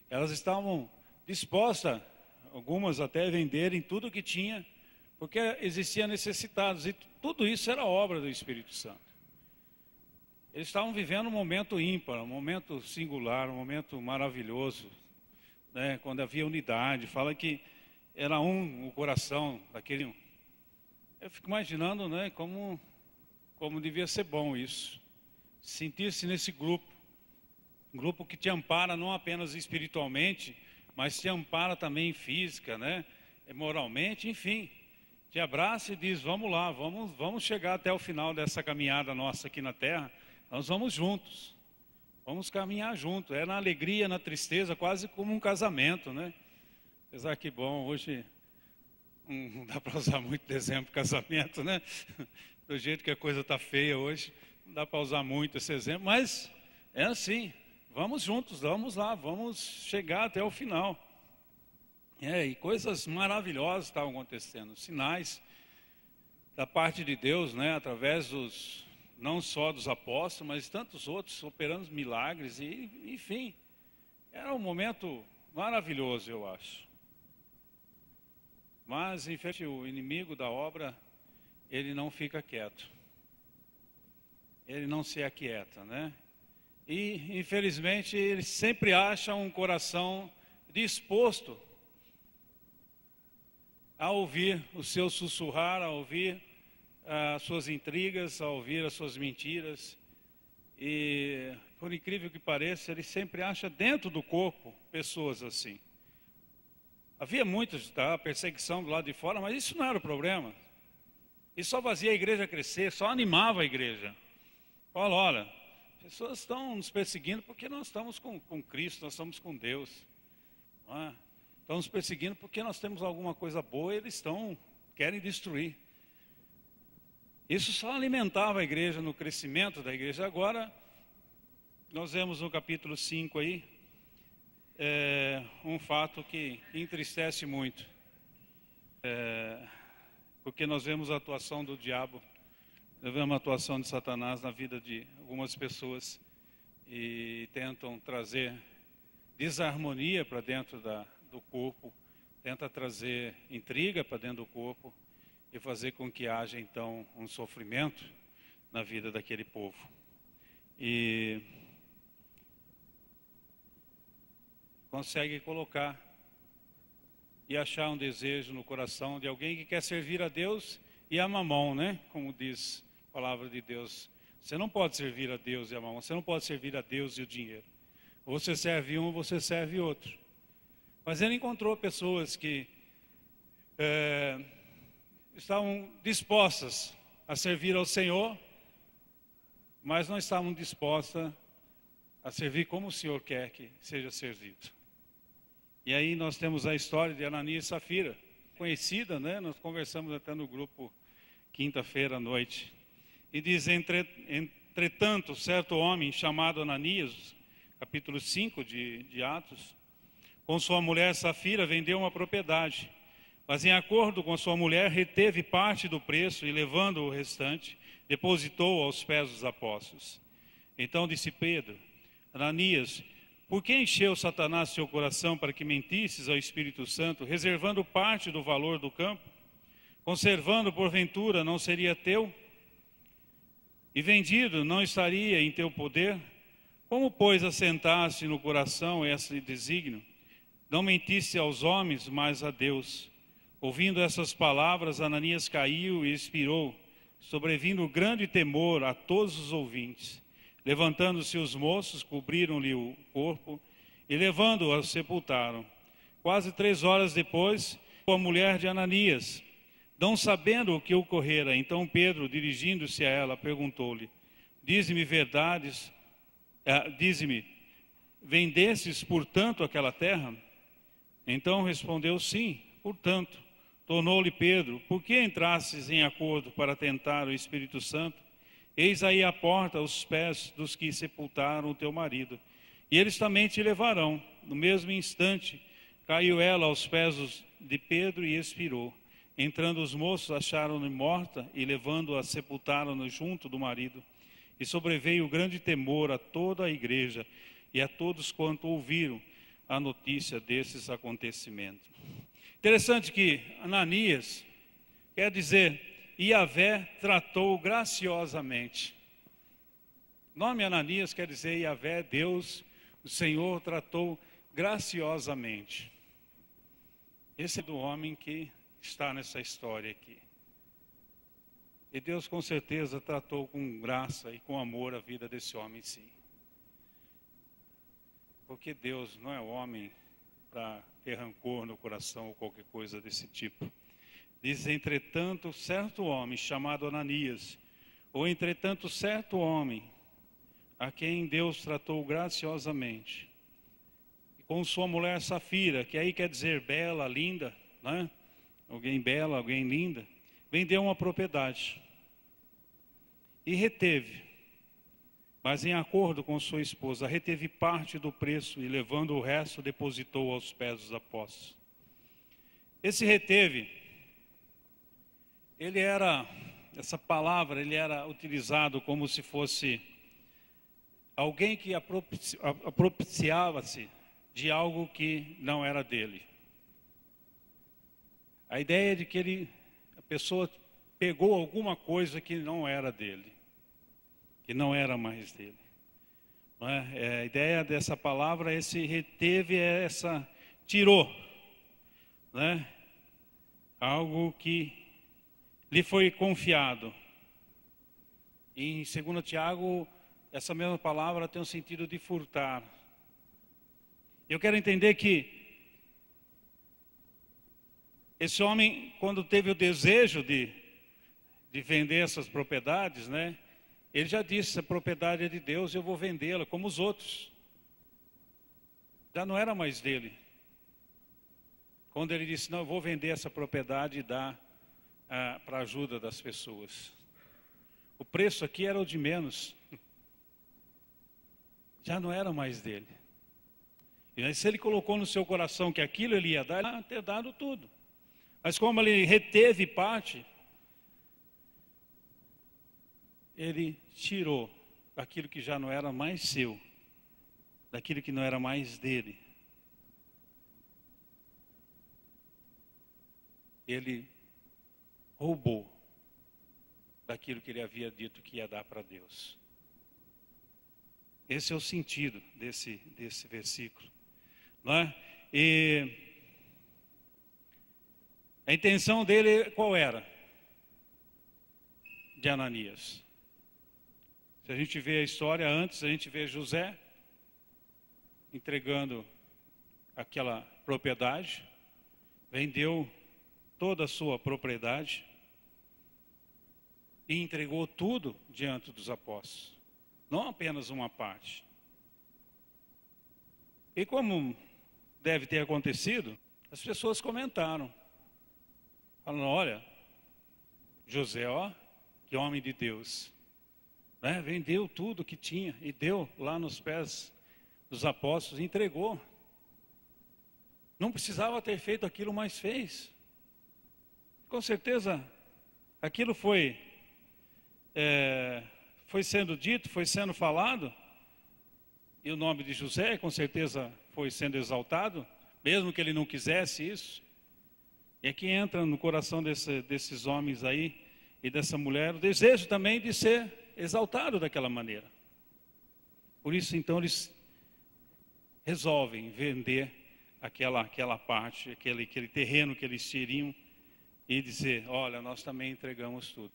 Elas estavam dispostas, algumas até, a venderem tudo que tinha, porque existiam necessitados, e tudo isso era obra do Espírito Santo. Eles estavam vivendo um momento ímpar, um momento singular, um momento maravilhoso, né? Quando havia unidade, fala que era o coração daquele um. Eu fico imaginando, né, como devia ser bom isso, sentir-se nesse grupo, um grupo que te ampara não apenas espiritualmente, mas te ampara também física, né, moralmente, enfim, te abraça e diz: vamos lá, vamos chegar até o final dessa caminhada nossa aqui na terra. Nós vamos juntos, vamos caminhar juntos, na alegria, na tristeza, quase como um casamento, né? Apesar que, bom, hoje não dá para usar muito de exemplo casamento, né? Do jeito que a coisa está feia hoje, não dá para usar muito esse exemplo, mas é assim, vamos juntos, vamos lá, vamos chegar até o final. E coisas maravilhosas estavam acontecendo, sinais da parte de Deus, né? Através não só dos apóstolos, mas tantos outros operando milagres, e enfim, era um momento maravilhoso, eu acho. Mas, infelizmente, o inimigo da obra, ele não fica quieto. ele não se aquieta, né? E, infelizmente, ele sempre acha um coração disposto a ouvir o seu sussurrar, a ouvir as suas intrigas, a ouvir as suas mentiras. E, por incrível que pareça, ele sempre acha dentro do corpo pessoas assim. Havia muitos da perseguição do lado de fora, mas isso não era o problema. Isso só fazia a igreja crescer, só animava a igreja. Fala, olha, pessoas estão nos perseguindo porque nós estamos com Cristo, nós estamos com Deus. Não é? Estão nos perseguindo porque nós temos alguma coisa boa e eles querem destruir. Isso só alimentava a igreja no crescimento da igreja. Agora, nós vemos no capítulo 5 aí, um fato que entristece muito. Porque nós vemos a atuação do diabo, nós vemos a atuação de Satanás na vida de algumas pessoas e tentam trazer desarmonia para dentro do corpo, tenta trazer intriga para dentro do corpo e fazer com que haja então um sofrimento na vida daquele povo. E consegue colocar e achar um desejo no coração de alguém que quer servir a Deus e a mamão, né? Como diz a palavra de Deus. Você não pode servir a Deus e a mamão, você não pode servir a Deus e o dinheiro. Ou você serve um, ou você serve outro. Mas ele encontrou pessoas que estavam dispostas a servir ao Senhor, mas não estavam dispostas a servir como o Senhor quer que seja servido. E aí nós temos a história de Ananias e Safira, conhecida, né? Nós conversamos até no grupo quinta-feira à noite. E diz, entretanto, certo homem chamado Ananias, capítulo 5 de Atos, com sua mulher Safira vendeu uma propriedade, mas em acordo com sua mulher reteve parte do preço e levando o restante, depositou aos pés dos apóstolos. Então disse Pedro, Ananias, por que encheu Satanás seu coração para que mentisses ao Espírito Santo, reservando parte do valor do campo? Conservando, porventura, não seria teu? E vendido, não estaria em teu poder? Como, pois, assentaste no coração esse desígnio? Não mentisse aos homens, mas a Deus. Ouvindo essas palavras, Ananias caiu e expirou, sobrevindo grande temor a todos os ouvintes. Levantando-se os moços, cobriram-lhe o corpo e levando-o, sepultaram. Quase 3 horas depois, a mulher de Ananias, não sabendo o que ocorrera, então Pedro, dirigindo-se a ela, perguntou-lhe, dize-me verdades, dize-me, vendestes, portanto, aquela terra? Então respondeu, sim, portanto. Tornou-lhe Pedro, por que entrastes em acordo para tentar o Espírito Santo? Eis aí a porta aos pés dos que sepultaram o teu marido, e eles também te levarão. No mesmo instante, caiu ela aos pés de Pedro e expirou. Entrando os moços, acharam-na morta e levando-a, sepultaram-na junto do marido. E sobreveio grande temor a toda a igreja e a todos quanto ouviram a notícia desses acontecimentos. Interessante que Ananias quer dizer, Yahvé tratou graciosamente. O nome Ananias quer dizer Yahvé, Deus, o Senhor tratou graciosamente. Esse é do homem que está nessa história aqui. E Deus com certeza tratou com graça e com amor a vida desse homem, sim. Porque Deus não é homem para ter rancor no coração ou qualquer coisa desse tipo. Diz, entretanto, certo homem chamado Ananias, ou entretanto, certo homem, a quem Deus tratou graciosamente, e com sua mulher Safira, que aí quer dizer bela, linda, né? Alguém bela, alguém linda, vendeu uma propriedade e reteve, mas em acordo com sua esposa, reteve parte do preço e levando o resto, depositou aos pés dos apóstolos. Esse reteve, essa palavra, ele era utilizado como se fosse alguém que apropiciava-se de algo que não era dele. A ideia de que a pessoa pegou alguma coisa que não era dele. que não era mais dele. Não é? A ideia dessa palavra, esse reteve, é essa tirou, né? Algo que lhe foi confiado. Em 2 Tiago, essa mesma palavra tem o sentido de furtar. Eu quero entender que esse homem, quando teve o desejo de vender essas propriedades, né? Ele já disse, a propriedade é de Deus, eu vou vendê-la, como os outros. Já não era mais dele. Quando ele disse, não, eu vou vender essa propriedade e dar para a ajuda das pessoas. O preço aqui era o de menos. Já não era mais dele. E aí, se ele colocou no seu coração que aquilo ele ia dar, ele ia ter dado tudo. Mas como ele reteve parte, ele tirou daquilo que já não era mais seu, daquilo que não era mais dele. Ele roubou daquilo que ele havia dito que ia dar para Deus. Esse é o sentido desse versículo, não é? E a intenção dele qual era? De Ananias. Se a gente vê a história antes, a gente vê José entregando aquela propriedade, vendeu toda a sua propriedade e entregou tudo diante dos apóstolos, não apenas uma parte. E como deve ter acontecido, as pessoas comentaram, falando, olha, José, ó, que homem de Deus, né? Vendeu tudo que tinha e deu lá nos pés dos apóstolos, entregou. Não precisava ter feito aquilo, mas fez. Com certeza, aquilo foi sendo dito, foi sendo falado, e o nome de José, com certeza, foi sendo exaltado, mesmo que ele não quisesse isso. E aqui entra no coração desses homens aí, e dessa mulher, o desejo também de ser exaltado daquela maneira. Por isso, então, eles resolvem vender aquela parte, aquele terreno que eles teriam, e dizer, olha, nós também entregamos tudo.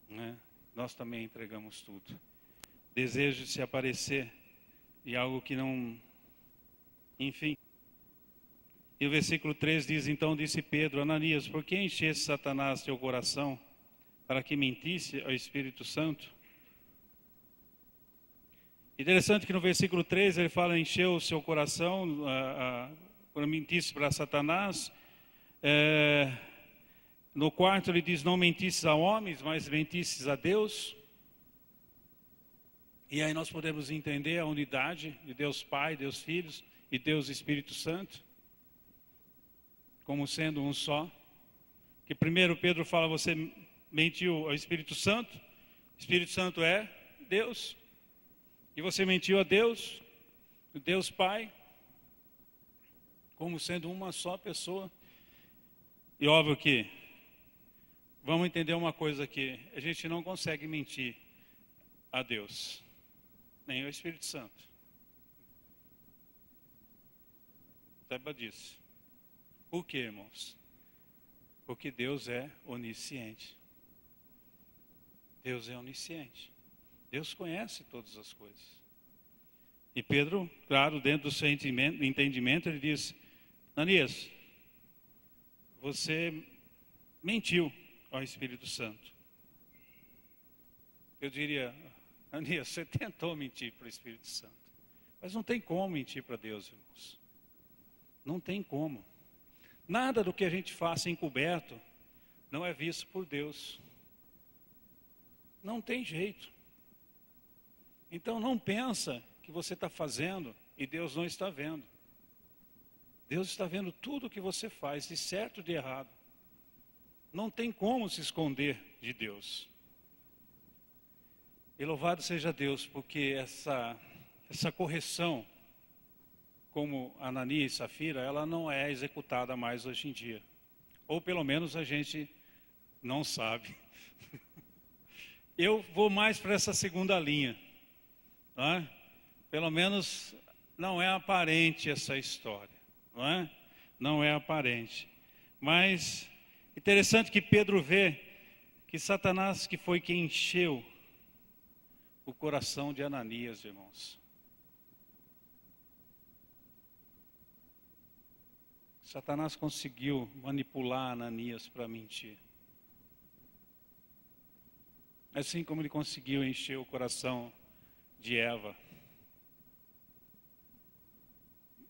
Né? Nós também entregamos tudo. Desejo de se aparecer de algo que não... Enfim. E o versículo 3 diz, então disse Pedro, Ananias, por que encheste Satanás teu coração para que mentisse ao Espírito Santo? Interessante que no versículo 3 ele fala, encheu o seu coração, para mentisse para Satanás. No 4 ele diz, não mentisses a homens, mas mentisses a Deus. E aí nós podemos entender a unidade de Deus Pai, Deus Filho e Deus Espírito Santo, como sendo um só. Que primeiro Pedro fala, você mentiu ao Espírito Santo, o Espírito Santo é Deus, e você mentiu a Deus, o Deus Pai, como sendo uma só pessoa. E óbvio que, vamos entender uma coisa aqui, a gente não consegue mentir a Deus, nem ao Espírito Santo. Saiba disso. Por quê, irmãos? Porque Deus é onisciente. Deus é onisciente. Deus conhece todas as coisas. E Pedro, claro, dentro do seu entendimento, ele diz, Ananias, você mentiu ao Espírito Santo. Eu diria, Ananias, você tentou mentir para o Espírito Santo. Mas não tem como mentir para Deus, irmãos. Não tem como. Nada do que a gente faça encoberto não é visto por Deus. Não tem jeito. Então não pensa que você está fazendo e Deus não está vendo. Deus está vendo tudo o que você faz, de certo e de errado. Não tem como se esconder de Deus. E louvado seja Deus, porque essa correção, como Ananias e Safira, ela não é executada mais hoje em dia. Ou pelo menos a gente não sabe. eu vou mais para essa segunda linha. Não é? Pelo menos não é aparente essa história. Não é? Não é aparente. Mas interessante que Pedro vê que Satanás que foi quem encheu o coração de Ananias, irmãos. Satanás conseguiu manipular Ananias para mentir. Assim como ele conseguiu encher o coração de Eva.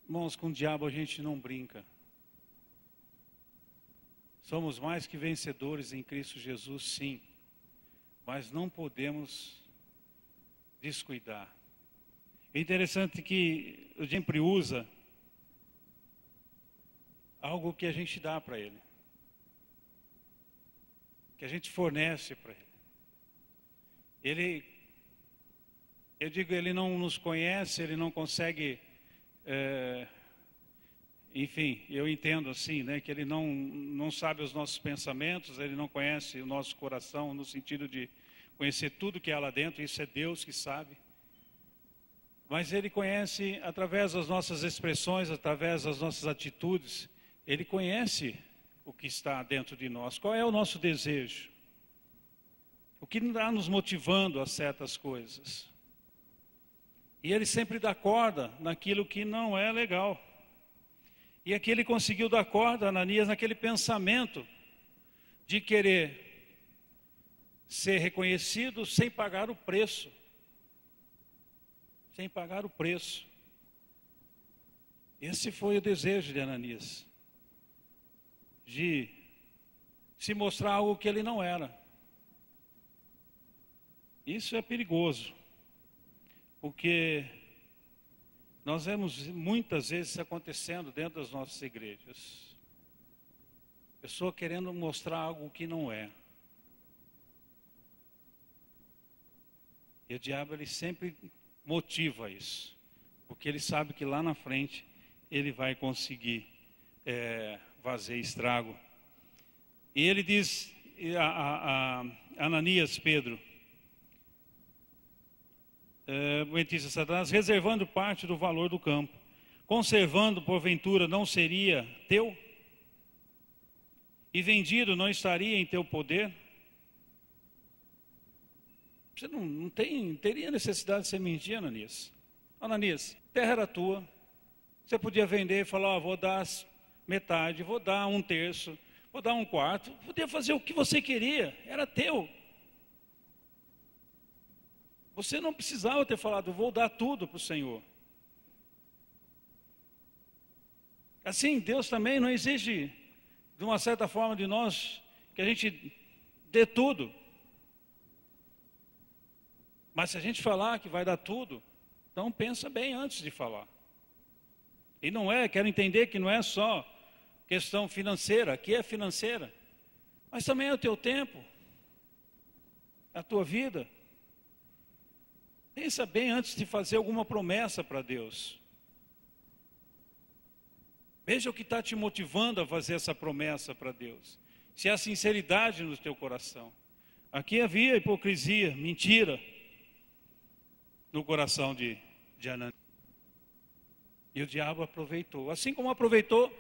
Irmãos, com o diabo a gente não brinca. Somos mais que vencedores em Cristo Jesus, sim. Mas não podemos descuidar. É interessante que o sempre usa algo que a gente dá para ele. Que a gente fornece para ele. Ele não nos conhece, ele não consegue... enfim, eu entendo assim, né, que ele não sabe os nossos pensamentos, ele não conhece o nosso coração no sentido de conhecer tudo que há lá dentro, isso é Deus que sabe. Mas ele conhece através das nossas expressões, através das nossas atitudes, ele conhece o que está dentro de nós. Qual é o nosso desejo? O que está nos motivando a certas coisas? E ele sempre dá corda naquilo que não é legal. E aqui ele conseguiu dar corda, Ananias, naquele pensamento de querer ser reconhecido sem pagar o preço. Sem pagar o preço. Esse foi o desejo de Ananias. De se mostrar algo que ele não era. Isso é perigoso. Porque nós vemos muitas vezes isso acontecendo dentro das nossas igrejas. Pessoa querendo mostrar algo que não é. E o diabo, ele sempre motiva isso. Porque ele sabe que lá na frente ele vai conseguir fazer estrago. E ele diz a Ananias, Pedro... Disse Satanás, reservando parte do valor do campo, conservando porventura não seria teu? E vendido não estaria em teu poder? Você não teria necessidade de ser mentir, Ananias. Ananias, terra era tua, você podia vender e falar, vou dar metade, vou dar 1/3, vou dar 1/4, podia fazer o que você queria, era teu. Você não precisava ter falado, vou dar tudo para o Senhor. Assim, Deus também não exige, de uma certa forma, de nós, que a gente dê tudo. Mas se a gente falar que vai dar tudo, então pensa bem antes de falar. E não quero entender que não é só questão financeira, aqui é financeira, mas também é o teu tempo, a tua vida. Pensa bem antes de fazer alguma promessa para Deus. Veja o que está te motivando a fazer essa promessa para Deus. Se há sinceridade no teu coração. Aqui havia hipocrisia, mentira no coração de Ananias. E o diabo aproveitou. Assim como aproveitou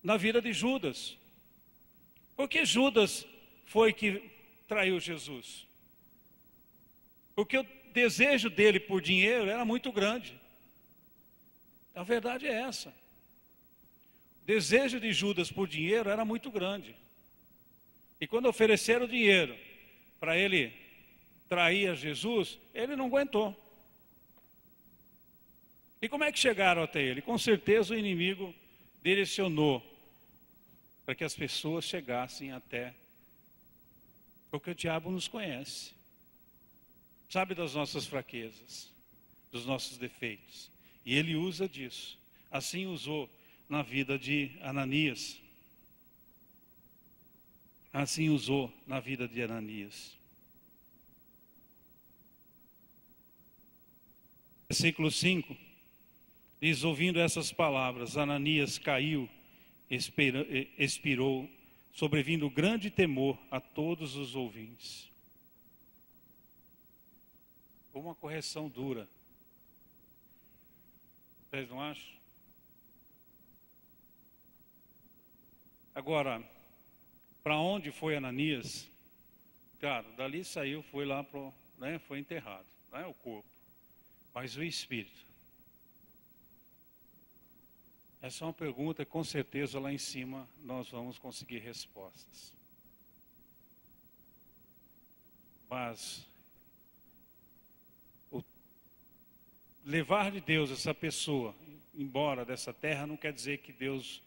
na vida de Judas. Porque Judas foi que traiu Jesus? Porque o desejo dele por dinheiro era muito grande. A verdade é essa. O desejo de Judas por dinheiro era muito grande. E quando ofereceram dinheiro para ele trair a Jesus, ele não aguentou. E como é que chegaram até ele? Com certeza o inimigo direcionou para que as pessoas chegassem até. Porque o diabo nos conhece. Sabe das nossas fraquezas, dos nossos defeitos. E ele usa disso. Assim usou na vida de Ananias. Assim usou na vida de Ananias. Versículo 5 diz, ouvindo essas palavras, Ananias caiu, expirou, sobrevindo grande temor a todos os ouvintes. ou uma correção dura. Vocês não acham? Agora, para onde foi Ananias? Claro, dali saiu, foi lá, foi enterrado, não é o corpo, mas o espírito. Essa é uma pergunta que com certeza lá em cima nós vamos conseguir respostas. Mas o levar de Deus essa pessoa embora dessa terra não quer dizer que Deus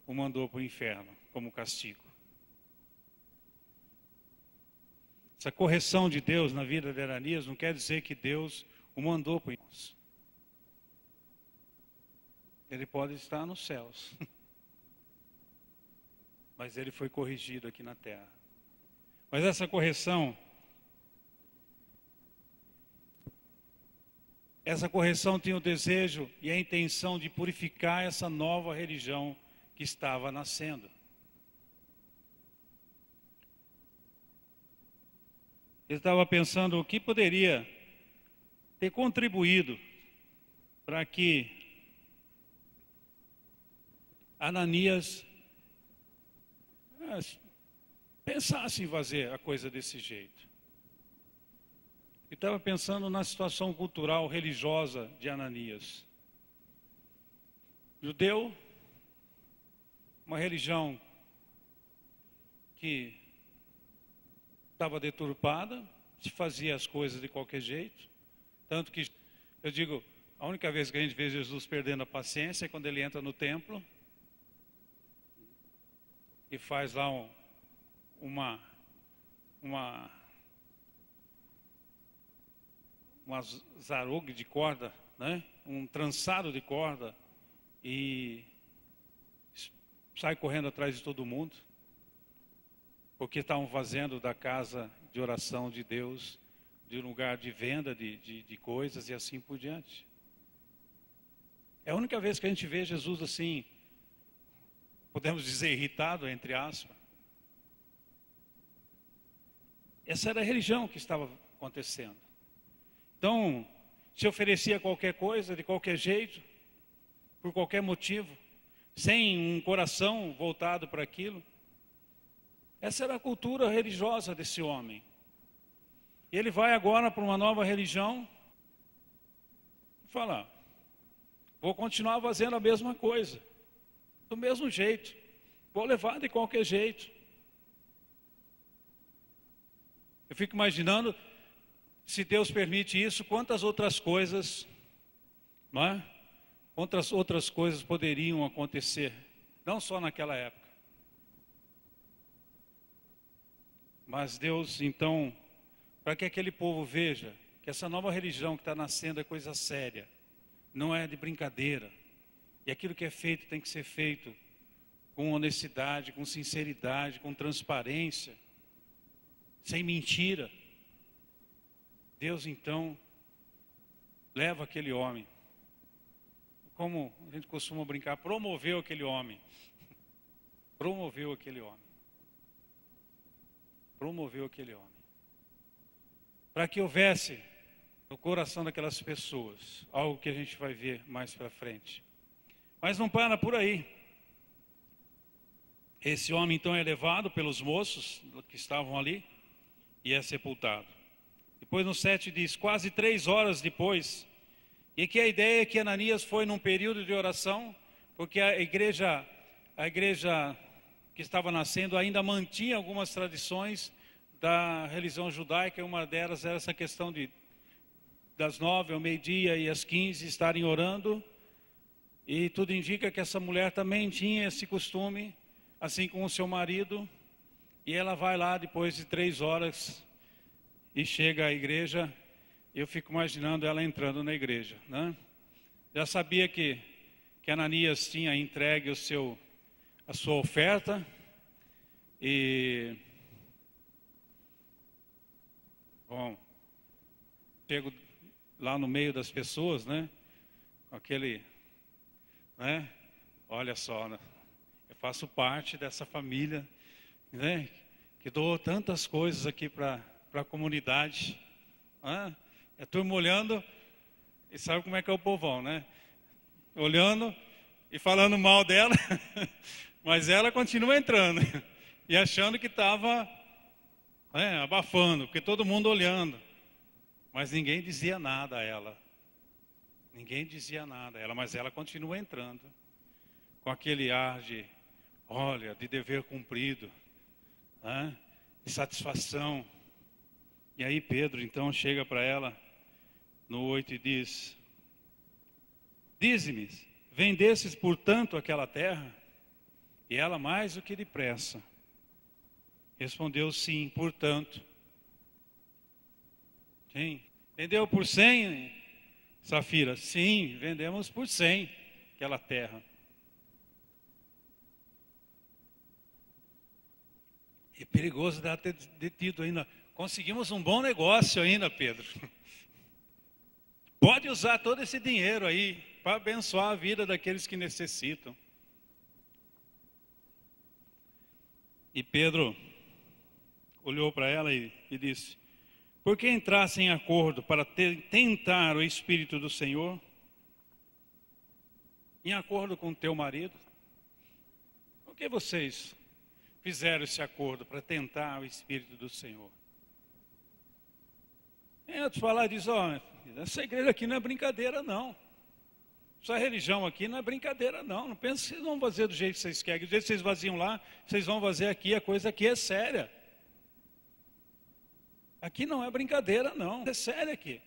o mandou para o inferno como castigo. Essa correção de Deus na vida de Ananias não quer dizer que Deus o mandou para o inferno. Ele pode estar nos céus, mas ele foi corrigido aqui na terra. Mas essa correção tinha o desejo e a intenção de purificar essa nova religião que estava nascendo. Ele estava pensando o que poderia ter contribuído para que Ananias pensasse em fazer a coisa desse jeito. Ele estava pensando na situação cultural, religiosa de Ananias. Judeu, uma religião que estava deturpada, se fazia as coisas de qualquer jeito. Tanto que, eu digo, a única vez que a gente vê Jesus perdendo a paciência é quando ele entra no templo e faz lá uma zarugue de corda, né? Um trançado de corda, e sai correndo atrás de todo mundo, porque estavam fazendo da casa de oração de Deus de um lugar de venda de coisas e assim por diante. É a única vez que a gente vê Jesus assim, podemos dizer irritado, entre aspas. Essa era a religião que estava acontecendo. Então, se oferecia qualquer coisa, de qualquer jeito, por qualquer motivo, sem um coração voltado para aquilo. Essa era a cultura religiosa desse homem. E ele vai agora para uma nova religião e fala: vou continuar fazendo a mesma coisa, do mesmo jeito, vou levar de qualquer jeito. Eu fico imaginando, se Deus permite isso, quantas outras coisas, não é? Quantas outras coisas poderiam acontecer, não só naquela época. Mas Deus, então, para que aquele povo veja que essa nova religião que está nascendo é coisa séria, não é de brincadeira, e aquilo que é feito tem que ser feito com honestidade, com sinceridade, com transparência, sem mentira. Deus então leva aquele homem, como a gente costuma brincar, promoveu aquele homem. Promoveu aquele homem. Promoveu aquele homem. Para que houvesse no coração daquelas pessoas algo que a gente vai ver mais para frente. Mas não para por aí. Esse homem então é levado pelos moços que estavam ali e é sepultado. Depois no 7 diz, quase 3 horas depois, e que a ideia é que Ananias foi num período de oração, porque a igreja que estava nascendo ainda mantinha algumas tradições da religião judaica, e uma delas era essa questão das 9 ao meio-dia e às 15 estarem orando, e tudo indica que essa mulher também tinha esse costume, assim como o seu marido, e ela vai lá depois de 3 horas e chega à igreja. Eu fico imaginando ela entrando na igreja, né? Já sabia que Ananias tinha entregue a sua oferta, e bom, chego lá no meio das pessoas, né? Aquele, né? Olha só, né? Eu faço parte dessa família, né? Que doou tantas coisas aqui para a comunidade, né? A turma olhando, e sabe como é que é o povão, né? Olhando e falando mal dela, mas ela continua entrando e achando que estava abafando, porque todo mundo olhando, mas ninguém dizia nada a ela. Ninguém dizia nada a ela, mas ela continua entrando com aquele ar de, olha, de dever cumprido, de satisfação. E aí Pedro então chega para ela no 8 e diz: dize-me, vendesses portanto aquela terra? E ela mais do que depressa respondeu: sim, portanto. Sim. Vendeu por 100, Safira? Sim, vendemos por 100 aquela terra. E perigoso dela ter detido ainda. Conseguimos um bom negócio ainda, Pedro. Pode usar todo esse dinheiro aí para abençoar a vida daqueles que necessitam. E Pedro olhou para ela e disse: por que entrasse em acordo para tentar o Espírito do Senhor? Em acordo com o teu marido? Por que vocês fizeram esse acordo para tentar o Espírito do Senhor? Antes de falar, diz: ó, essa igreja aqui não é brincadeira não. Essa religião aqui não é brincadeira não. Não pensa que vocês vão fazer do jeito que vocês querem. Do jeito que vocês faziam lá, vocês vão fazer aqui. A coisa aqui é séria. Aqui não é brincadeira não. É sério aqui.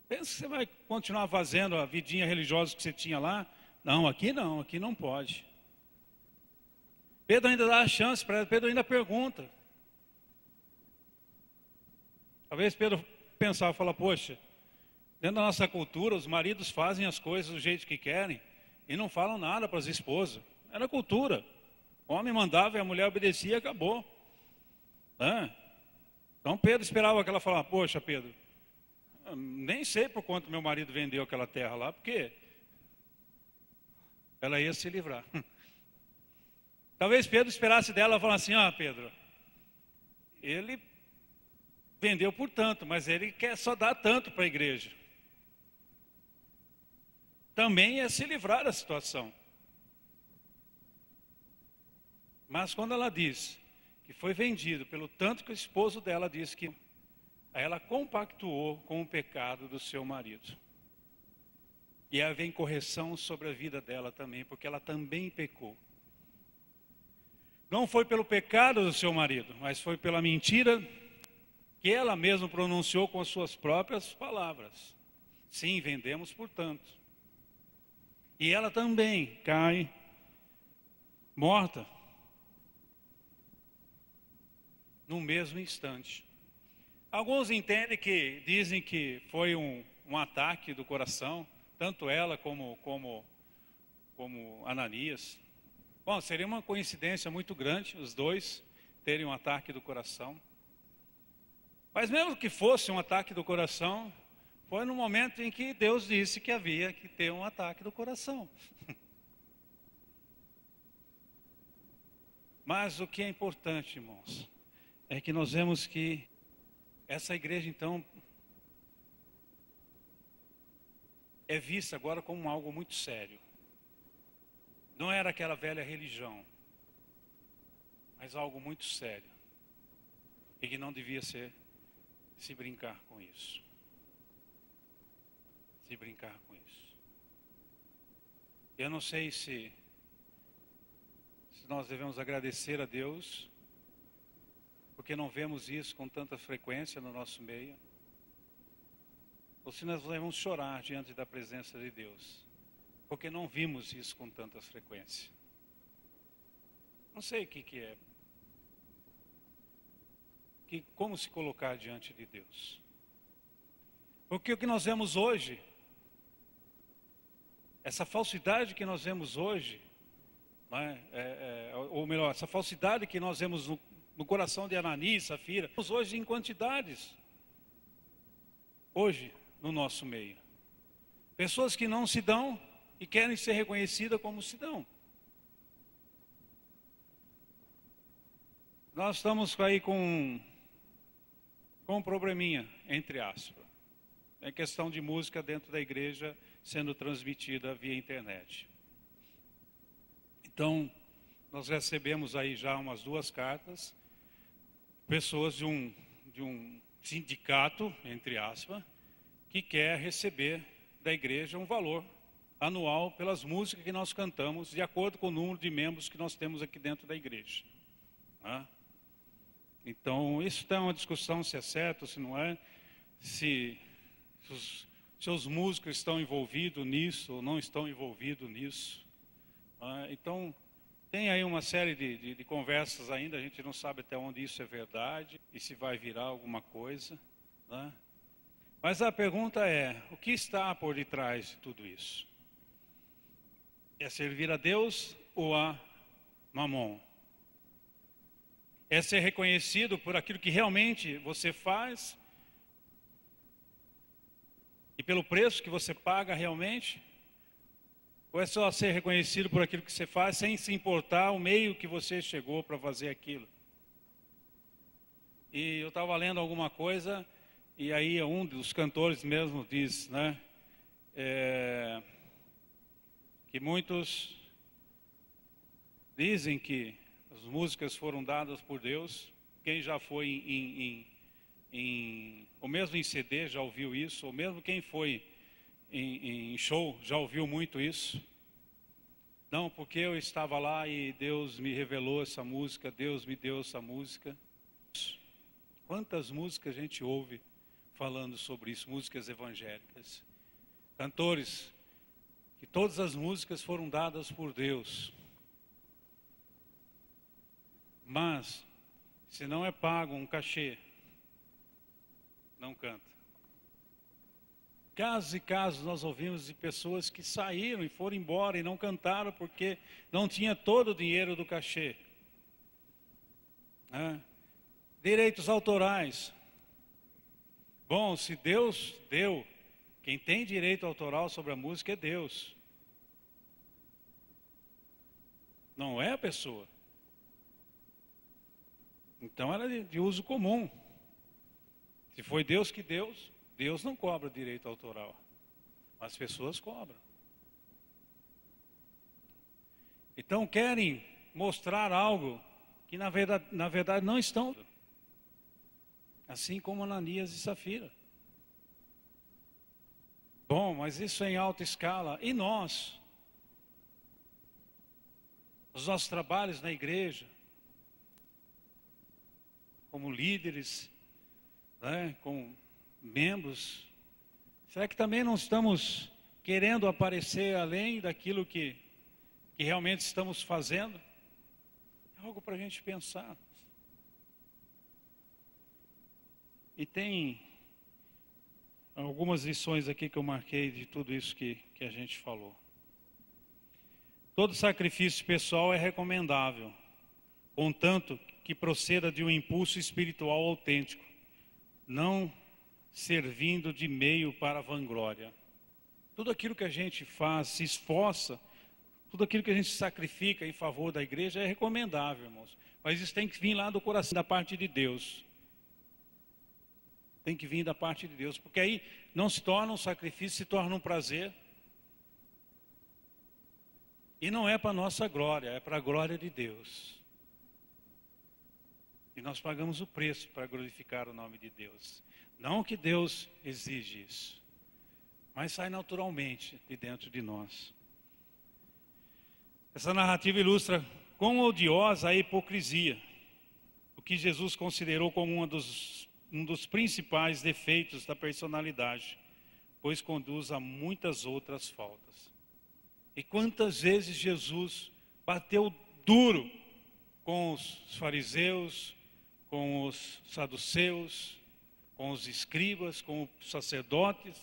Pensa que você vai continuar fazendo a vidinha religiosa que você tinha lá? Não, aqui não pode. Pedro ainda dá a chance para ela. Pedro ainda pergunta. Talvez Pedro pensava, fala, poxa, dentro da nossa cultura, os maridos fazem as coisas do jeito que querem e não falam nada para as esposas. Era cultura. O homem mandava e a mulher obedecia e acabou. Então Pedro esperava que ela falasse: poxa, Pedro, nem sei por quanto meu marido vendeu aquela terra lá, porque ela ia se livrar. Talvez Pedro esperasse dela e falasse assim: Pedro, ele vendeu por tanto, mas ele quer só dar tanto para a igreja. Também é se livrar da situação. Mas quando ela diz que foi vendido pelo tanto que o esposo dela disse que, aí ela compactuou com o pecado do seu marido. E aí vem correção sobre a vida dela também, porque ela também pecou. Não foi pelo pecado do seu marido, mas foi pela mentira que ela mesma pronunciou com as suas próprias palavras. Sim, vendemos por tanto. E ela também cai morta no mesmo instante. Alguns entendem dizem que foi um ataque do coração, tanto ela como Ananias. Bom, seria uma coincidência muito grande os dois terem um ataque do coração. Mas mesmo que fosse um ataque do coração, foi no momento em que Deus disse que havia que ter um ataque do coração. Mas o que é importante, irmãos, é que nós vemos que essa igreja, então, é vista agora como algo muito sério. Não era aquela velha religião, mas algo muito sério. E que não devia se brincar com isso. Se brincar com isso. Eu não sei se nós devemos agradecer a Deus, porque não vemos isso com tanta frequência no nosso meio, ou se nós devemos chorar diante da presença de Deus, porque não vimos isso com tanta frequência. Não sei o que é. Como se colocar diante de Deus. Porque o que nós vemos hoje, essa falsidade que nós vemos hoje, ou melhor, essa falsidade que nós vemos no coração de Ananias e Safira, vemos hoje em quantidades, hoje no nosso meio. Pessoas que não se dão e querem ser reconhecidas como se dão. Nós estamos aí com com um probleminha, entre aspas. É questão de música dentro da igreja sendo transmitida via internet. Então, nós recebemos aí já umas 2 cartas, pessoas de um sindicato, entre aspas, que quer receber da igreja um valor anual pelas músicas que nós cantamos, de acordo com o número de membros que nós temos aqui dentro da igreja. Então, isso está uma discussão se é certo, se não é, se os seus músicos estão envolvidos nisso ou não estão envolvidos nisso. Então, tem aí uma série de conversas ainda, a gente não sabe até onde isso é verdade e se vai virar alguma coisa. Mas a pergunta é, o que está por detrás de tudo isso? É servir a Deus ou a Mamon? É ser reconhecido por aquilo que realmente você faz e pelo preço que você paga realmente? Ou é só ser reconhecido por aquilo que você faz sem se importar o meio que você chegou para fazer aquilo? E eu estava lendo alguma coisa e aí um dos cantores mesmo diz, que muitos dizem que as músicas foram dadas por Deus. Quem já foi ou mesmo em CD já ouviu isso, ou mesmo quem foi em show já ouviu muito isso. Não, porque eu estava lá e Deus me revelou essa música, Deus me deu essa música. Quantas músicas a gente ouve falando sobre isso, músicas evangélicas. Cantores, que todas as músicas foram dadas por Deus. Mas, se não é pago um cachê, não canta. Casos e casos nós ouvimos de pessoas que saíram e foram embora e não cantaram porque não tinha todo o dinheiro do cachê. Direitos autorais. Bom, se Deus deu, quem tem direito autoral sobre a música é Deus. Não é a pessoa. Então ela é de uso comum. Se foi Deus que deu, Deus não cobra direito autoral, mas as pessoas cobram. Então querem mostrar algo que na verdade não estão. Assim como Ananias e Safira. Bom, mas isso é em alta escala. E nós? Os nossos trabalhos na igreja, como líderes, como membros, será que também não estamos querendo aparecer além daquilo que realmente estamos fazendo? É algo para a gente pensar. E tem algumas lições aqui que eu marquei de tudo isso que a gente falou. Todo sacrifício pessoal é recomendável, contanto que proceda de um impulso espiritual autêntico, não servindo de meio para a vanglória. Tudo aquilo que a gente faz, se esforça, tudo aquilo que a gente sacrifica em favor da igreja é recomendável, irmãos. Mas isso tem que vir lá do coração, da parte de Deus. Tem que vir da parte de Deus, porque aí não se torna um sacrifício, se torna um prazer. E não é para a nossa glória, é para a glória de Deus. E nós pagamos o preço para glorificar o nome de Deus. Não que Deus exige isso, mas sai naturalmente de dentro de nós. Essa narrativa ilustra quão odiosa é a hipocrisia, o que Jesus considerou como um dos principais defeitos da personalidade, pois conduz a muitas outras faltas. E quantas vezes Jesus bateu duro com os fariseus, com os saduceus, com os escribas, com os sacerdotes,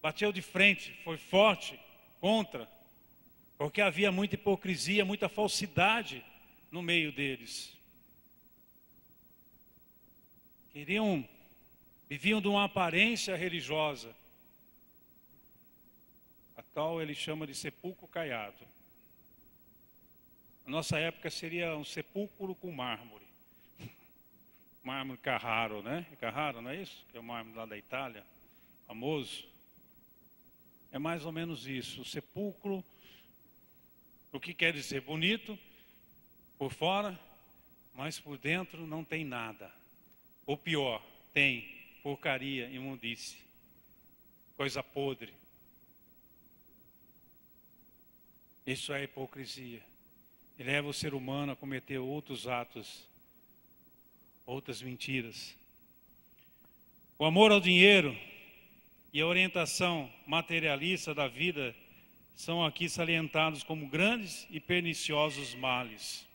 bateu de frente, foi forte contra, porque havia muita hipocrisia, muita falsidade no meio deles. Viviam de uma aparência religiosa, a qual ele chama de sepulcro caiado. Na nossa época seria um sepulcro com mármore. mármore Carraro, né? Carraro, não é isso? Que é o mármore lá da Itália, famoso. É mais ou menos isso. O sepulcro, o que quer dizer? Bonito por fora, mas por dentro não tem nada. Ou pior, tem porcaria, imundície, coisa podre. Isso é hipocrisia. E leva o ser humano a cometer outros atos, outras mentiras. O amor ao dinheiro e a orientação materialista da vida são aqui salientados como grandes e perniciosos males.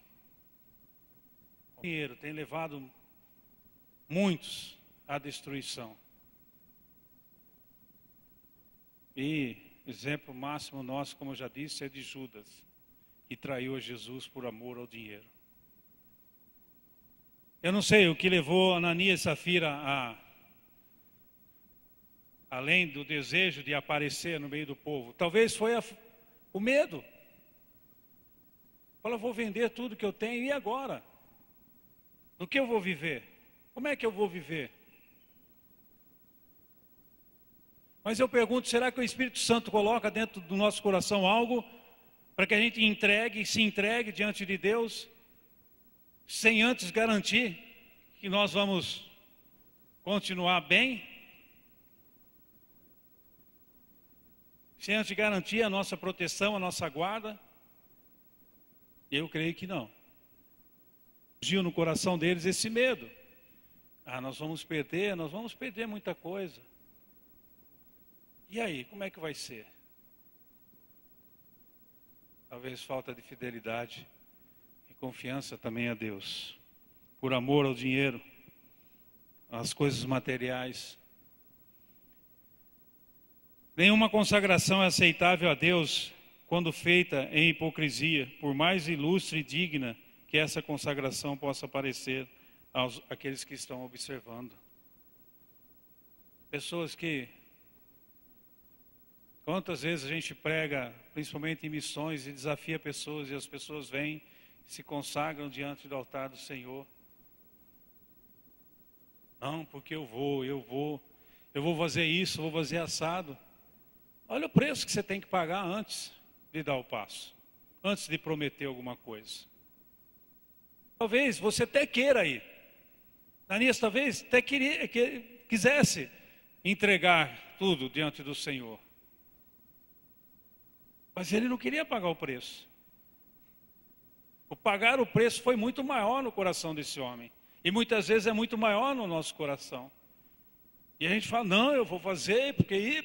O dinheiro tem levado muitos à destruição. E exemplo máximo nosso, como eu já disse, é de Judas, que traiu a Jesus por amor ao dinheiro. Eu não sei o que levou Ananias e Safira além do desejo de aparecer no meio do povo. Talvez foi o medo. Fala, vou vender tudo que eu tenho, e agora? Do que eu vou viver? Como é que eu vou viver? Mas eu pergunto, será que o Espírito Santo coloca dentro do nosso coração algo para que a gente se entregue diante de Deus, sem antes garantir que nós vamos continuar bem? Sem antes garantir a nossa proteção, a nossa guarda? Eu creio que não. Surgiu no coração deles esse medo. Nós vamos perder muita coisa. E aí, como é que vai ser? Talvez falta de fidelidade e confiança também a Deus. Por amor ao dinheiro, às coisas materiais. Nenhuma consagração é aceitável a Deus quando feita em hipocrisia, por mais ilustre e digna que essa consagração possa parecer àqueles que estão observando. Pessoas que... Quantas vezes a gente prega, principalmente em missões, e desafia pessoas, e as pessoas vêm, se consagram diante do altar do Senhor. Não, porque eu vou fazer isso, vou fazer assado. Olha o preço que você tem que pagar antes de dar o passo, antes de prometer alguma coisa. Talvez você até queira ir. Ananias talvez até quisesse entregar tudo diante do Senhor. Mas ele não queria pagar o preço. O pagar o preço foi muito maior no coração desse homem. E muitas vezes é muito maior no nosso coração. E a gente fala, não, eu vou fazer, porque aí...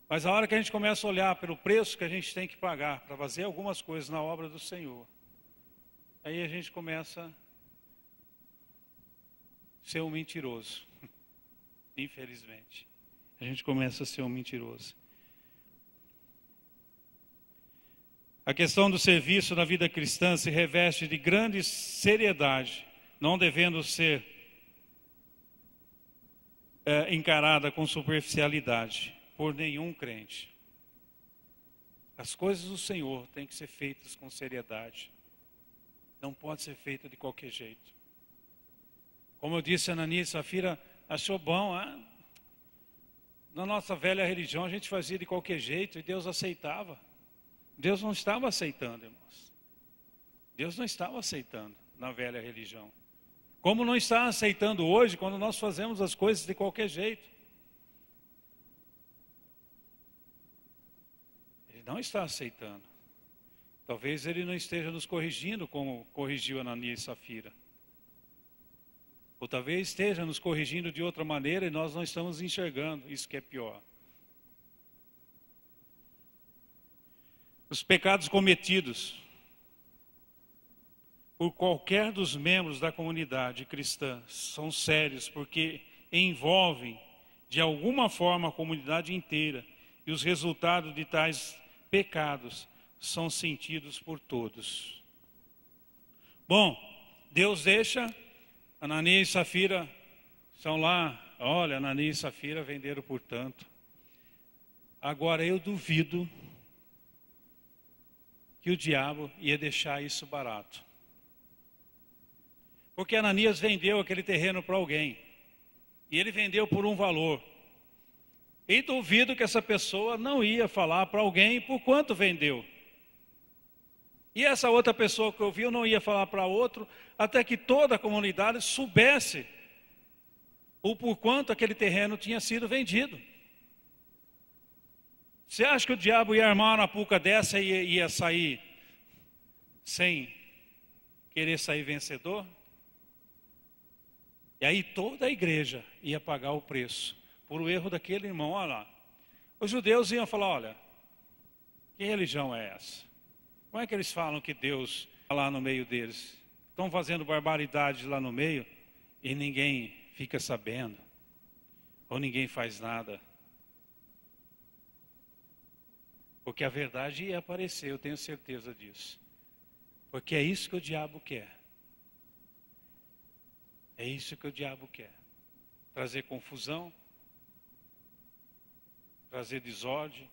Mas a hora que a gente começa a olhar pelo preço que a gente tem que pagar para fazer algumas coisas na obra do Senhor, aí a gente começa a ser um mentiroso. Infelizmente. A gente começa a ser um mentiroso. A questão do serviço na vida cristã se reveste de grande seriedade, não devendo ser encarada com superficialidade por nenhum crente. As coisas do Senhor têm que ser feitas com seriedade. Não pode ser feita de qualquer jeito. Como eu disse, Ananias e Safira achou bom. Na nossa velha religião a gente fazia de qualquer jeito e Deus aceitava. Deus não estava aceitando, irmãos. Deus não estava aceitando na velha religião. Como não está aceitando hoje quando nós fazemos as coisas de qualquer jeito. Ele não está aceitando. Talvez ele não esteja nos corrigindo como corrigiu Ananias e Safira. Ou talvez esteja nos corrigindo de outra maneira e nós não estamos enxergando. Isso que é pior. Os pecados cometidos por qualquer dos membros da comunidade cristã são sérios porque envolvem de alguma forma a comunidade inteira e os resultados de tais pecados são sentidos por todos. Bom, Deus deixa, Ananias e Safira estão lá, olha, Ananias e Safira venderam por tanto. Agora eu duvido que o diabo ia deixar isso barato. Porque Ananias vendeu aquele terreno para alguém. E ele vendeu por um valor. E duvido que essa pessoa não ia falar para alguém por quanto vendeu. E essa outra pessoa que ouviu não ia falar para outro, até que toda a comunidade soubesse o por quanto aquele terreno tinha sido vendido. Você acha que o diabo ia armar uma puca dessa e ia sair sem querer sair vencedor? E aí toda a igreja ia pagar o preço por o erro daquele irmão. Olha lá, os judeus iam falar, olha, que religião é essa? Como é que eles falam que Deus está lá no meio deles? Estão fazendo barbaridades lá no meio e ninguém fica sabendo, ou ninguém faz nada. Porque a verdade ia aparecer, eu tenho certeza disso. Porque é isso que o diabo quer. É isso que o diabo quer. Trazer confusão, trazer desordem,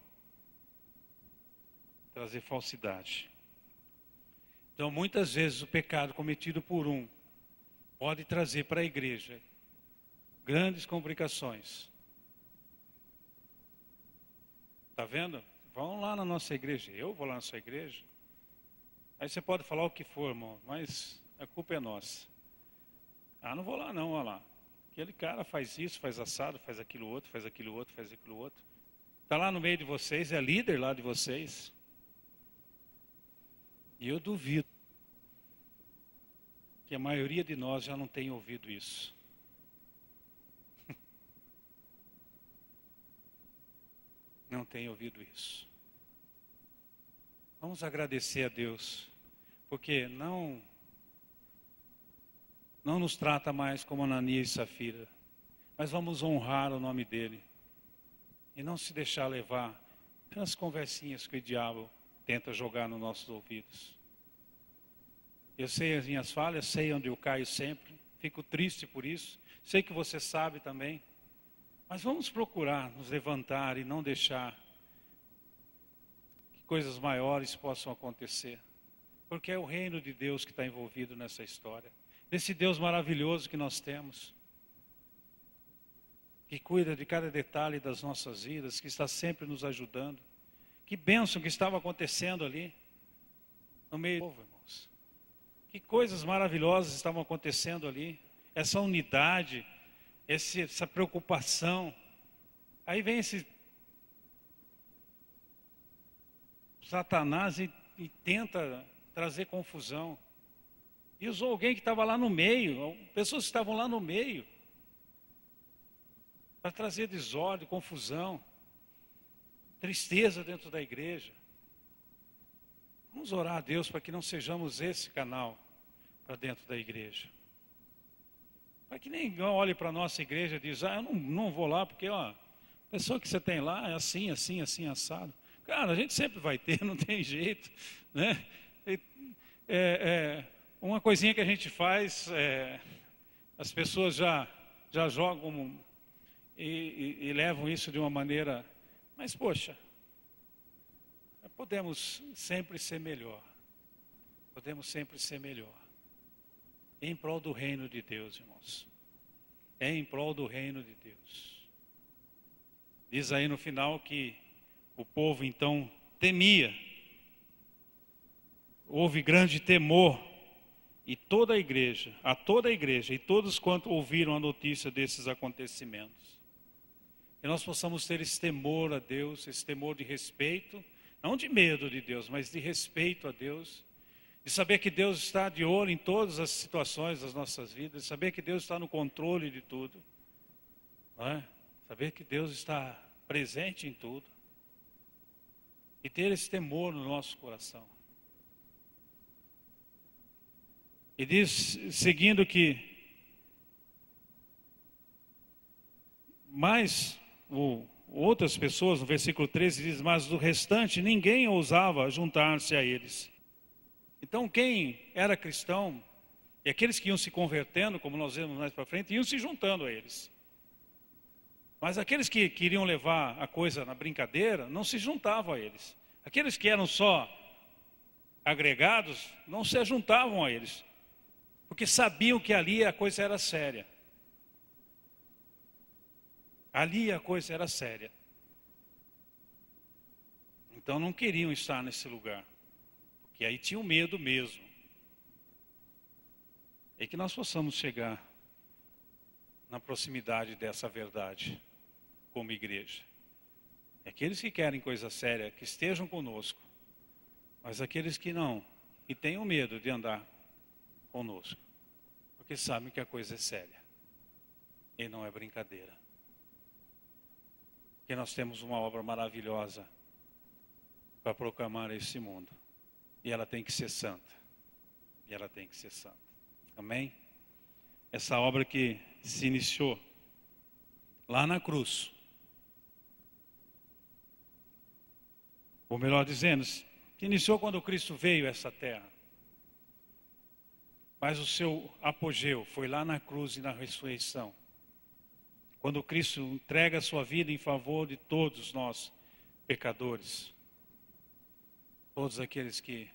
trazer falsidade. Então, muitas vezes o pecado cometido por um pode trazer para a igreja grandes complicações. Está vendo? Vão lá na nossa igreja. Eu vou lá na sua igreja. Aí você pode falar o que for, irmão, mas a culpa é nossa. Ah, não vou lá não, olha lá. Aquele cara faz isso, faz assado, faz aquilo outro, faz aquilo outro, faz aquilo outro. Está lá no meio de vocês, é líder lá de vocês. E eu duvido que a maioria de nós já não tenha ouvido isso. Não tem ouvido isso. Vamos agradecer a Deus, porque não nos trata mais como Ananias e Safira, mas vamos honrar o nome dele e não se deixar levar pelas conversinhas que o diabo tenta jogar nos nossos ouvidos. Eu sei as minhas falhas, sei onde eu caio sempre, fico triste por isso, sei que você sabe também, mas vamos procurar nos levantar e não deixar que coisas maiores possam acontecer, porque é o reino de Deus que está envolvido nessa história. Desse Deus maravilhoso que nós temos, que cuida de cada detalhe das nossas vidas, que está sempre nos ajudando. Que bênção que estava acontecendo ali, no meio do povo, irmãos. Que coisas maravilhosas estavam acontecendo ali. Essa unidade, essa preocupação. Aí vem esse Satanás e tenta trazer confusão. E usou alguém que estava lá no meio, pessoas que estavam lá no meio, para trazer desordem, confusão, tristeza dentro da igreja. Vamos orar a Deus para que não sejamos esse canal para dentro da igreja. Para que ninguém olhe para a nossa igreja e diz, eu não vou lá porque ó, a pessoa que você tem lá é assim, assim, assim, assado. Cara, a gente sempre vai ter, não tem jeito, né? Uma coisinha que a gente faz, as pessoas já jogam e levam isso de uma maneira, mas poxa, podemos sempre ser melhor, em prol do reino de Deus, irmãos, em prol do reino de Deus. Diz aí no final que o povo então temia, houve grande temor, e toda a igreja e todos quanto ouviram a notícia desses acontecimentos. Que nós possamos ter esse temor a Deus, esse temor de respeito, não de medo de Deus, mas de respeito a Deus, de saber que Deus está de olho em todas as situações das nossas vidas, de saber que Deus está no controle de tudo, não é? Saber que Deus está presente em tudo, e ter esse temor no nosso coração. E diz, seguindo que, mas outras pessoas, no versículo 13 diz, mas do restante ninguém ousava juntar-se a eles. Então quem era cristão, e aqueles que iam se convertendo, como nós vemos mais para frente, iam se juntando a eles. Mas aqueles que queriam levar a coisa na brincadeira, não se juntavam a eles. Aqueles que eram só agregados, não se juntavam a eles. Porque sabiam que ali a coisa era séria. Ali a coisa era séria. Então não queriam estar nesse lugar. Porque aí tinham medo mesmo. É que nós possamos chegar na proximidade dessa verdade como igreja. E aqueles que querem coisa séria, que estejam conosco. Mas aqueles que não, que tenham medo de andar conosco. Porque sabem que a coisa é séria. E não é brincadeira. Porque nós temos uma obra maravilhosa para proclamar a esse mundo. E ela tem que ser santa. E ela tem que ser santa. Amém? Essa obra que se iniciou lá na cruz. Ou melhor dizendo, se iniciou quando Cristo veio a essa terra. Mas o seu apogeu foi lá na cruz e na ressurreição. Quando Cristo entrega a sua vida em favor de todos nós, pecadores. Todos aqueles que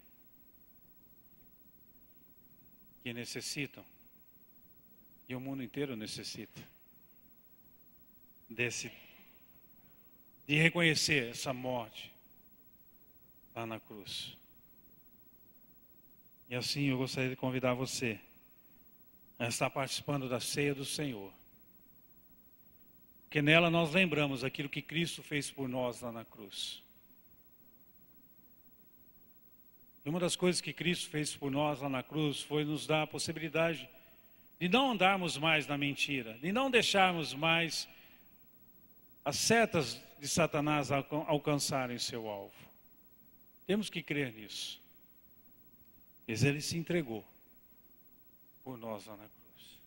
necessitam. E o mundo inteiro necessita. De reconhecer essa morte lá na cruz. E assim eu gostaria de convidar você a estar participando da ceia do Senhor. Porque nela nós lembramos aquilo que Cristo fez por nós lá na cruz. E uma das coisas que Cristo fez por nós lá na cruz foi nos dar a possibilidade de não andarmos mais na mentira, de não deixarmos mais as setas de Satanás alcançarem seu alvo. Temos que crer nisso. Mas ele se entregou por nós lá na cruz.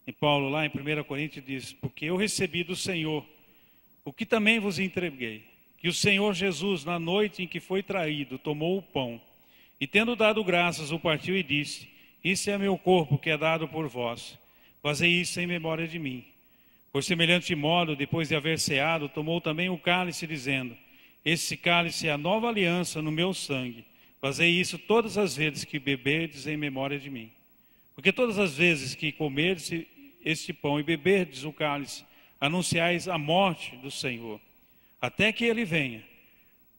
E Paulo lá em 1 Coríntios diz: porque eu recebi do Senhor o que também vos entreguei, que o Senhor Jesus, na noite em que foi traído, tomou o pão e, tendo dado graças, o partiu e disse: isso é meu corpo que é dado por vós, fazei isso em memória de mim. Por semelhante modo, depois de haver ceado, tomou também o cálice, dizendo: esse cálice é a nova aliança no meu sangue, fazei isso todas as vezes que beberdes em memória de mim. Porque todas as vezes que comerdes este pão e beberdes o cálice, anunciais a morte do Senhor, até que ele venha.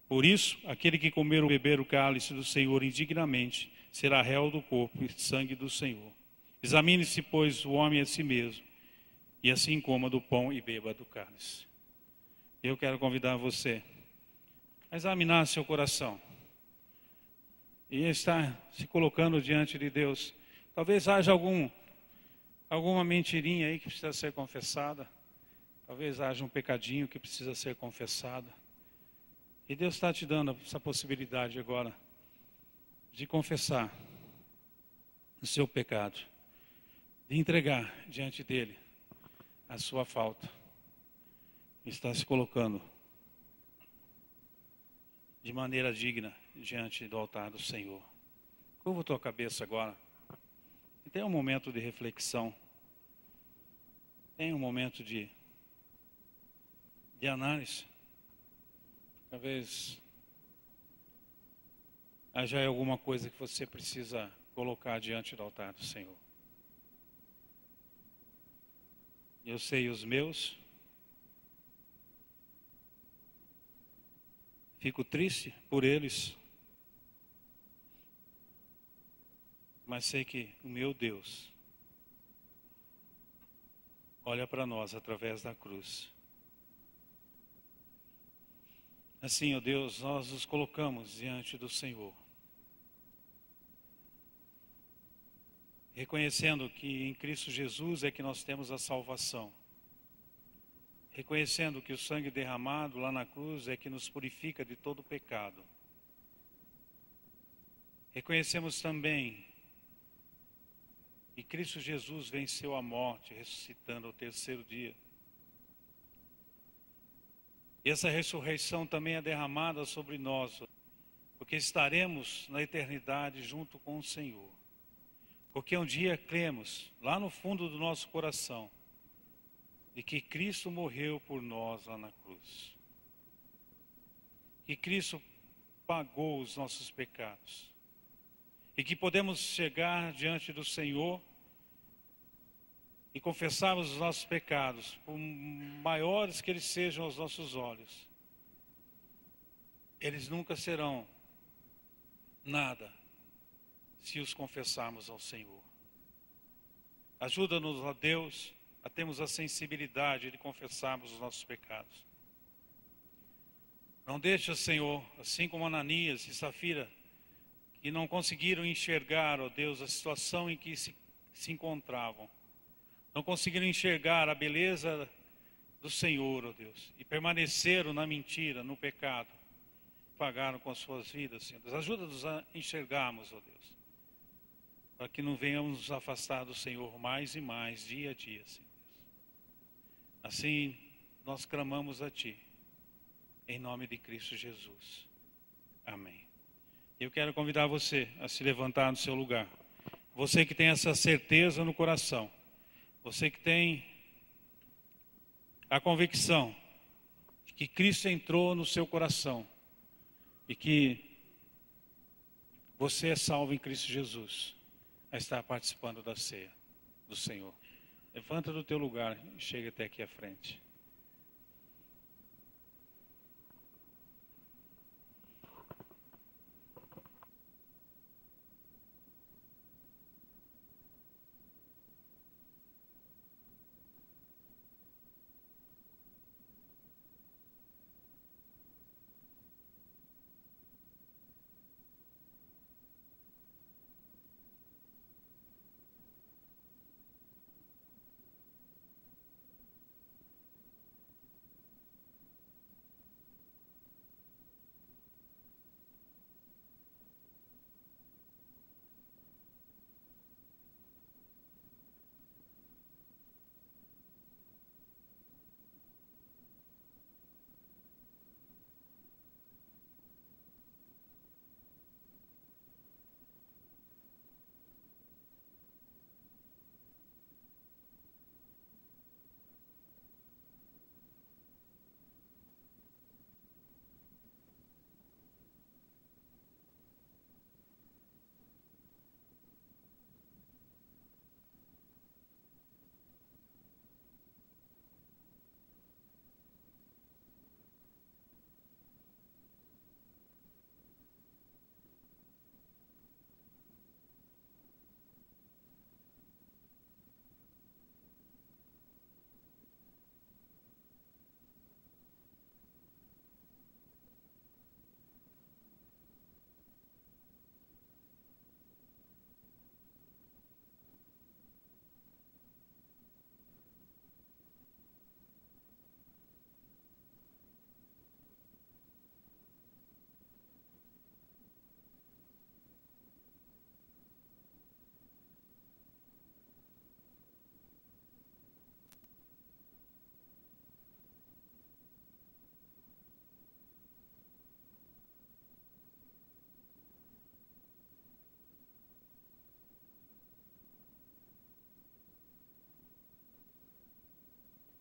Por isso, aquele que comer ou beber o cálice do Senhor indignamente, será réu do corpo e sangue do Senhor. Examine-se, pois, o homem a si mesmo, e assim coma do pão e beba do cálice. Eu quero convidar você a examinar seu coração e estar se colocando diante de Deus. Talvez haja alguma mentirinha aí que precisa ser confessada. Talvez haja um pecadinho que precisa ser confessado. E Deus está te dando essa possibilidade agora de confessar o seu pecado, de entregar diante dele a sua falta. Está se colocando de maneira digna diante do altar do Senhor. Curva a tua cabeça agora. E tenha um momento de reflexão. Tenha um momento de análise. Talvez haja alguma coisa que você precisa colocar diante do altar do Senhor. Eu sei os meus. Fico triste por eles. Mas sei que o meu Deus olha para nós através da cruz. Assim, ó Deus, nós nos colocamos diante do Senhor, reconhecendo que em Cristo Jesus é que nós temos a salvação, reconhecendo que o sangue derramado lá na cruz é que nos purifica de todo pecado. Reconhecemos também que Cristo Jesus venceu a morte, ressuscitando ao terceiro dia. E essa ressurreição também é derramada sobre nós, porque estaremos na eternidade junto com o Senhor. Porque um dia cremos, lá no fundo do nosso coração, de que Cristo morreu por nós lá na cruz. Que Cristo pagou os nossos pecados. e que podemos chegar diante do Senhor e confessarmos os nossos pecados, por maiores que eles sejam aos nossos olhos. Eles nunca serão nada se os confessarmos ao Senhor. Ajuda-nos, ó Deus, a termos a sensibilidade de confessarmos os nossos pecados. Não deixa, Senhor, assim como Ananias e Safira, que não conseguiram enxergar, ó Deus, a situação em que se encontravam. Não conseguiram enxergar a beleza do Senhor, ó Deus, e permaneceram na mentira, no pecado. Pagaram com as suas vidas, Senhor Deus. Ajuda-nos a enxergarmos, ó Deus, para que não venhamos nos afastar do Senhor mais e mais, dia a dia, Senhor Deus. Assim, nós clamamos a Ti, em nome de Cristo Jesus. Amém. Eu quero convidar você a se levantar no seu lugar. Você que tem essa certeza no coração, você que tem a convicção de que Cristo entrou no seu coração e que você é salvo em Cristo Jesus, a estar participando da ceia do Senhor. Levanta do teu lugar e chega até aqui à frente.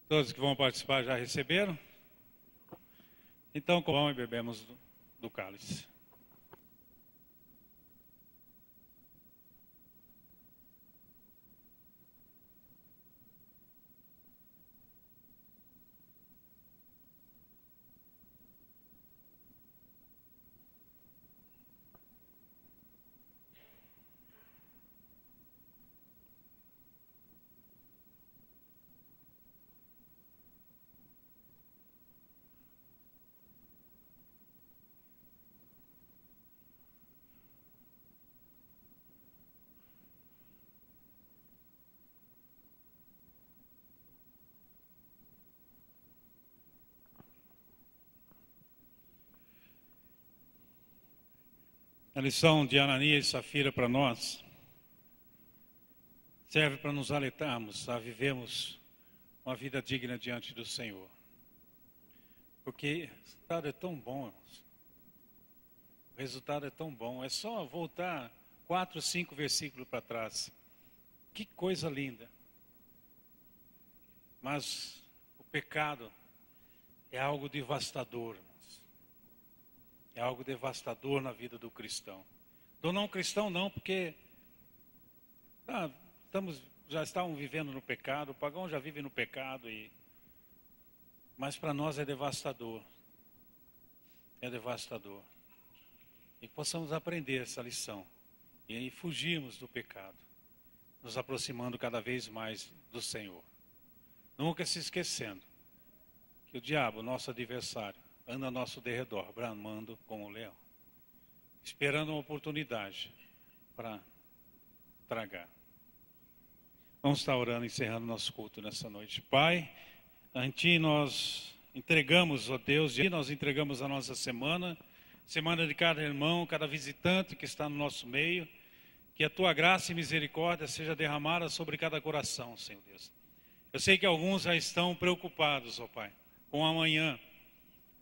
Todos que vão participar já receberam? Então, vamos e bebemos do cálice. A lição de Ananias e Safira para nós serve para nos alertarmos a vivermos uma vida digna diante do Senhor. Porque o resultado é tão bom, irmãos. O resultado é tão bom. É só voltar 4, 5 versículos para trás. Que coisa linda. Mas o pecado é algo devastador, irmãos. É algo devastador na vida do cristão. Do não cristão não, porque já estavam vivendo no pecado, o pagão já vive no pecado, mas para nós é devastador. É devastador. E que possamos aprender essa lição e aí fugirmos do pecado, nos aproximando cada vez mais do Senhor. Nunca se esquecendo que o diabo, nosso adversário, anda ao nosso derredor, bramando como um leão, esperando uma oportunidade para tragar. Vamos estar orando, encerrando nosso culto nessa noite. Pai, a Ti nós entregamos, ó Deus, e nós entregamos a nossa semana de cada irmão, cada visitante que está no nosso meio, que a Tua graça e misericórdia seja derramada sobre cada coração, Senhor Deus. Eu sei que alguns já estão preocupados, ó Pai, com o amanhã,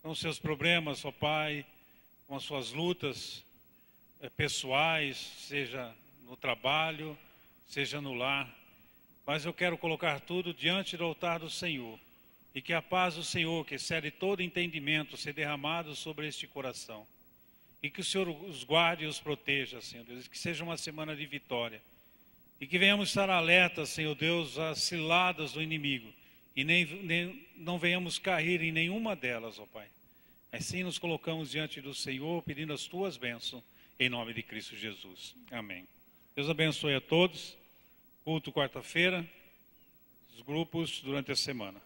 com os seus problemas, ó Pai, com as suas lutas pessoais, seja no trabalho, seja no lar. Mas eu quero colocar tudo diante do altar do Senhor. E que a paz do Senhor, que excede todo entendimento, seja derramado sobre este coração. E que o Senhor os guarde e os proteja, Senhor Deus. Que seja uma semana de vitória. E que venhamos estar alertas, Senhor Deus, às ciladas do inimigo. E não venhamos cair em nenhuma delas, ó Pai. Assim nos colocamos diante do Senhor, pedindo as Tuas bênçãos, em nome de Cristo Jesus. Amém. Deus abençoe a todos. Culto quarta-feira, os grupos durante a semana.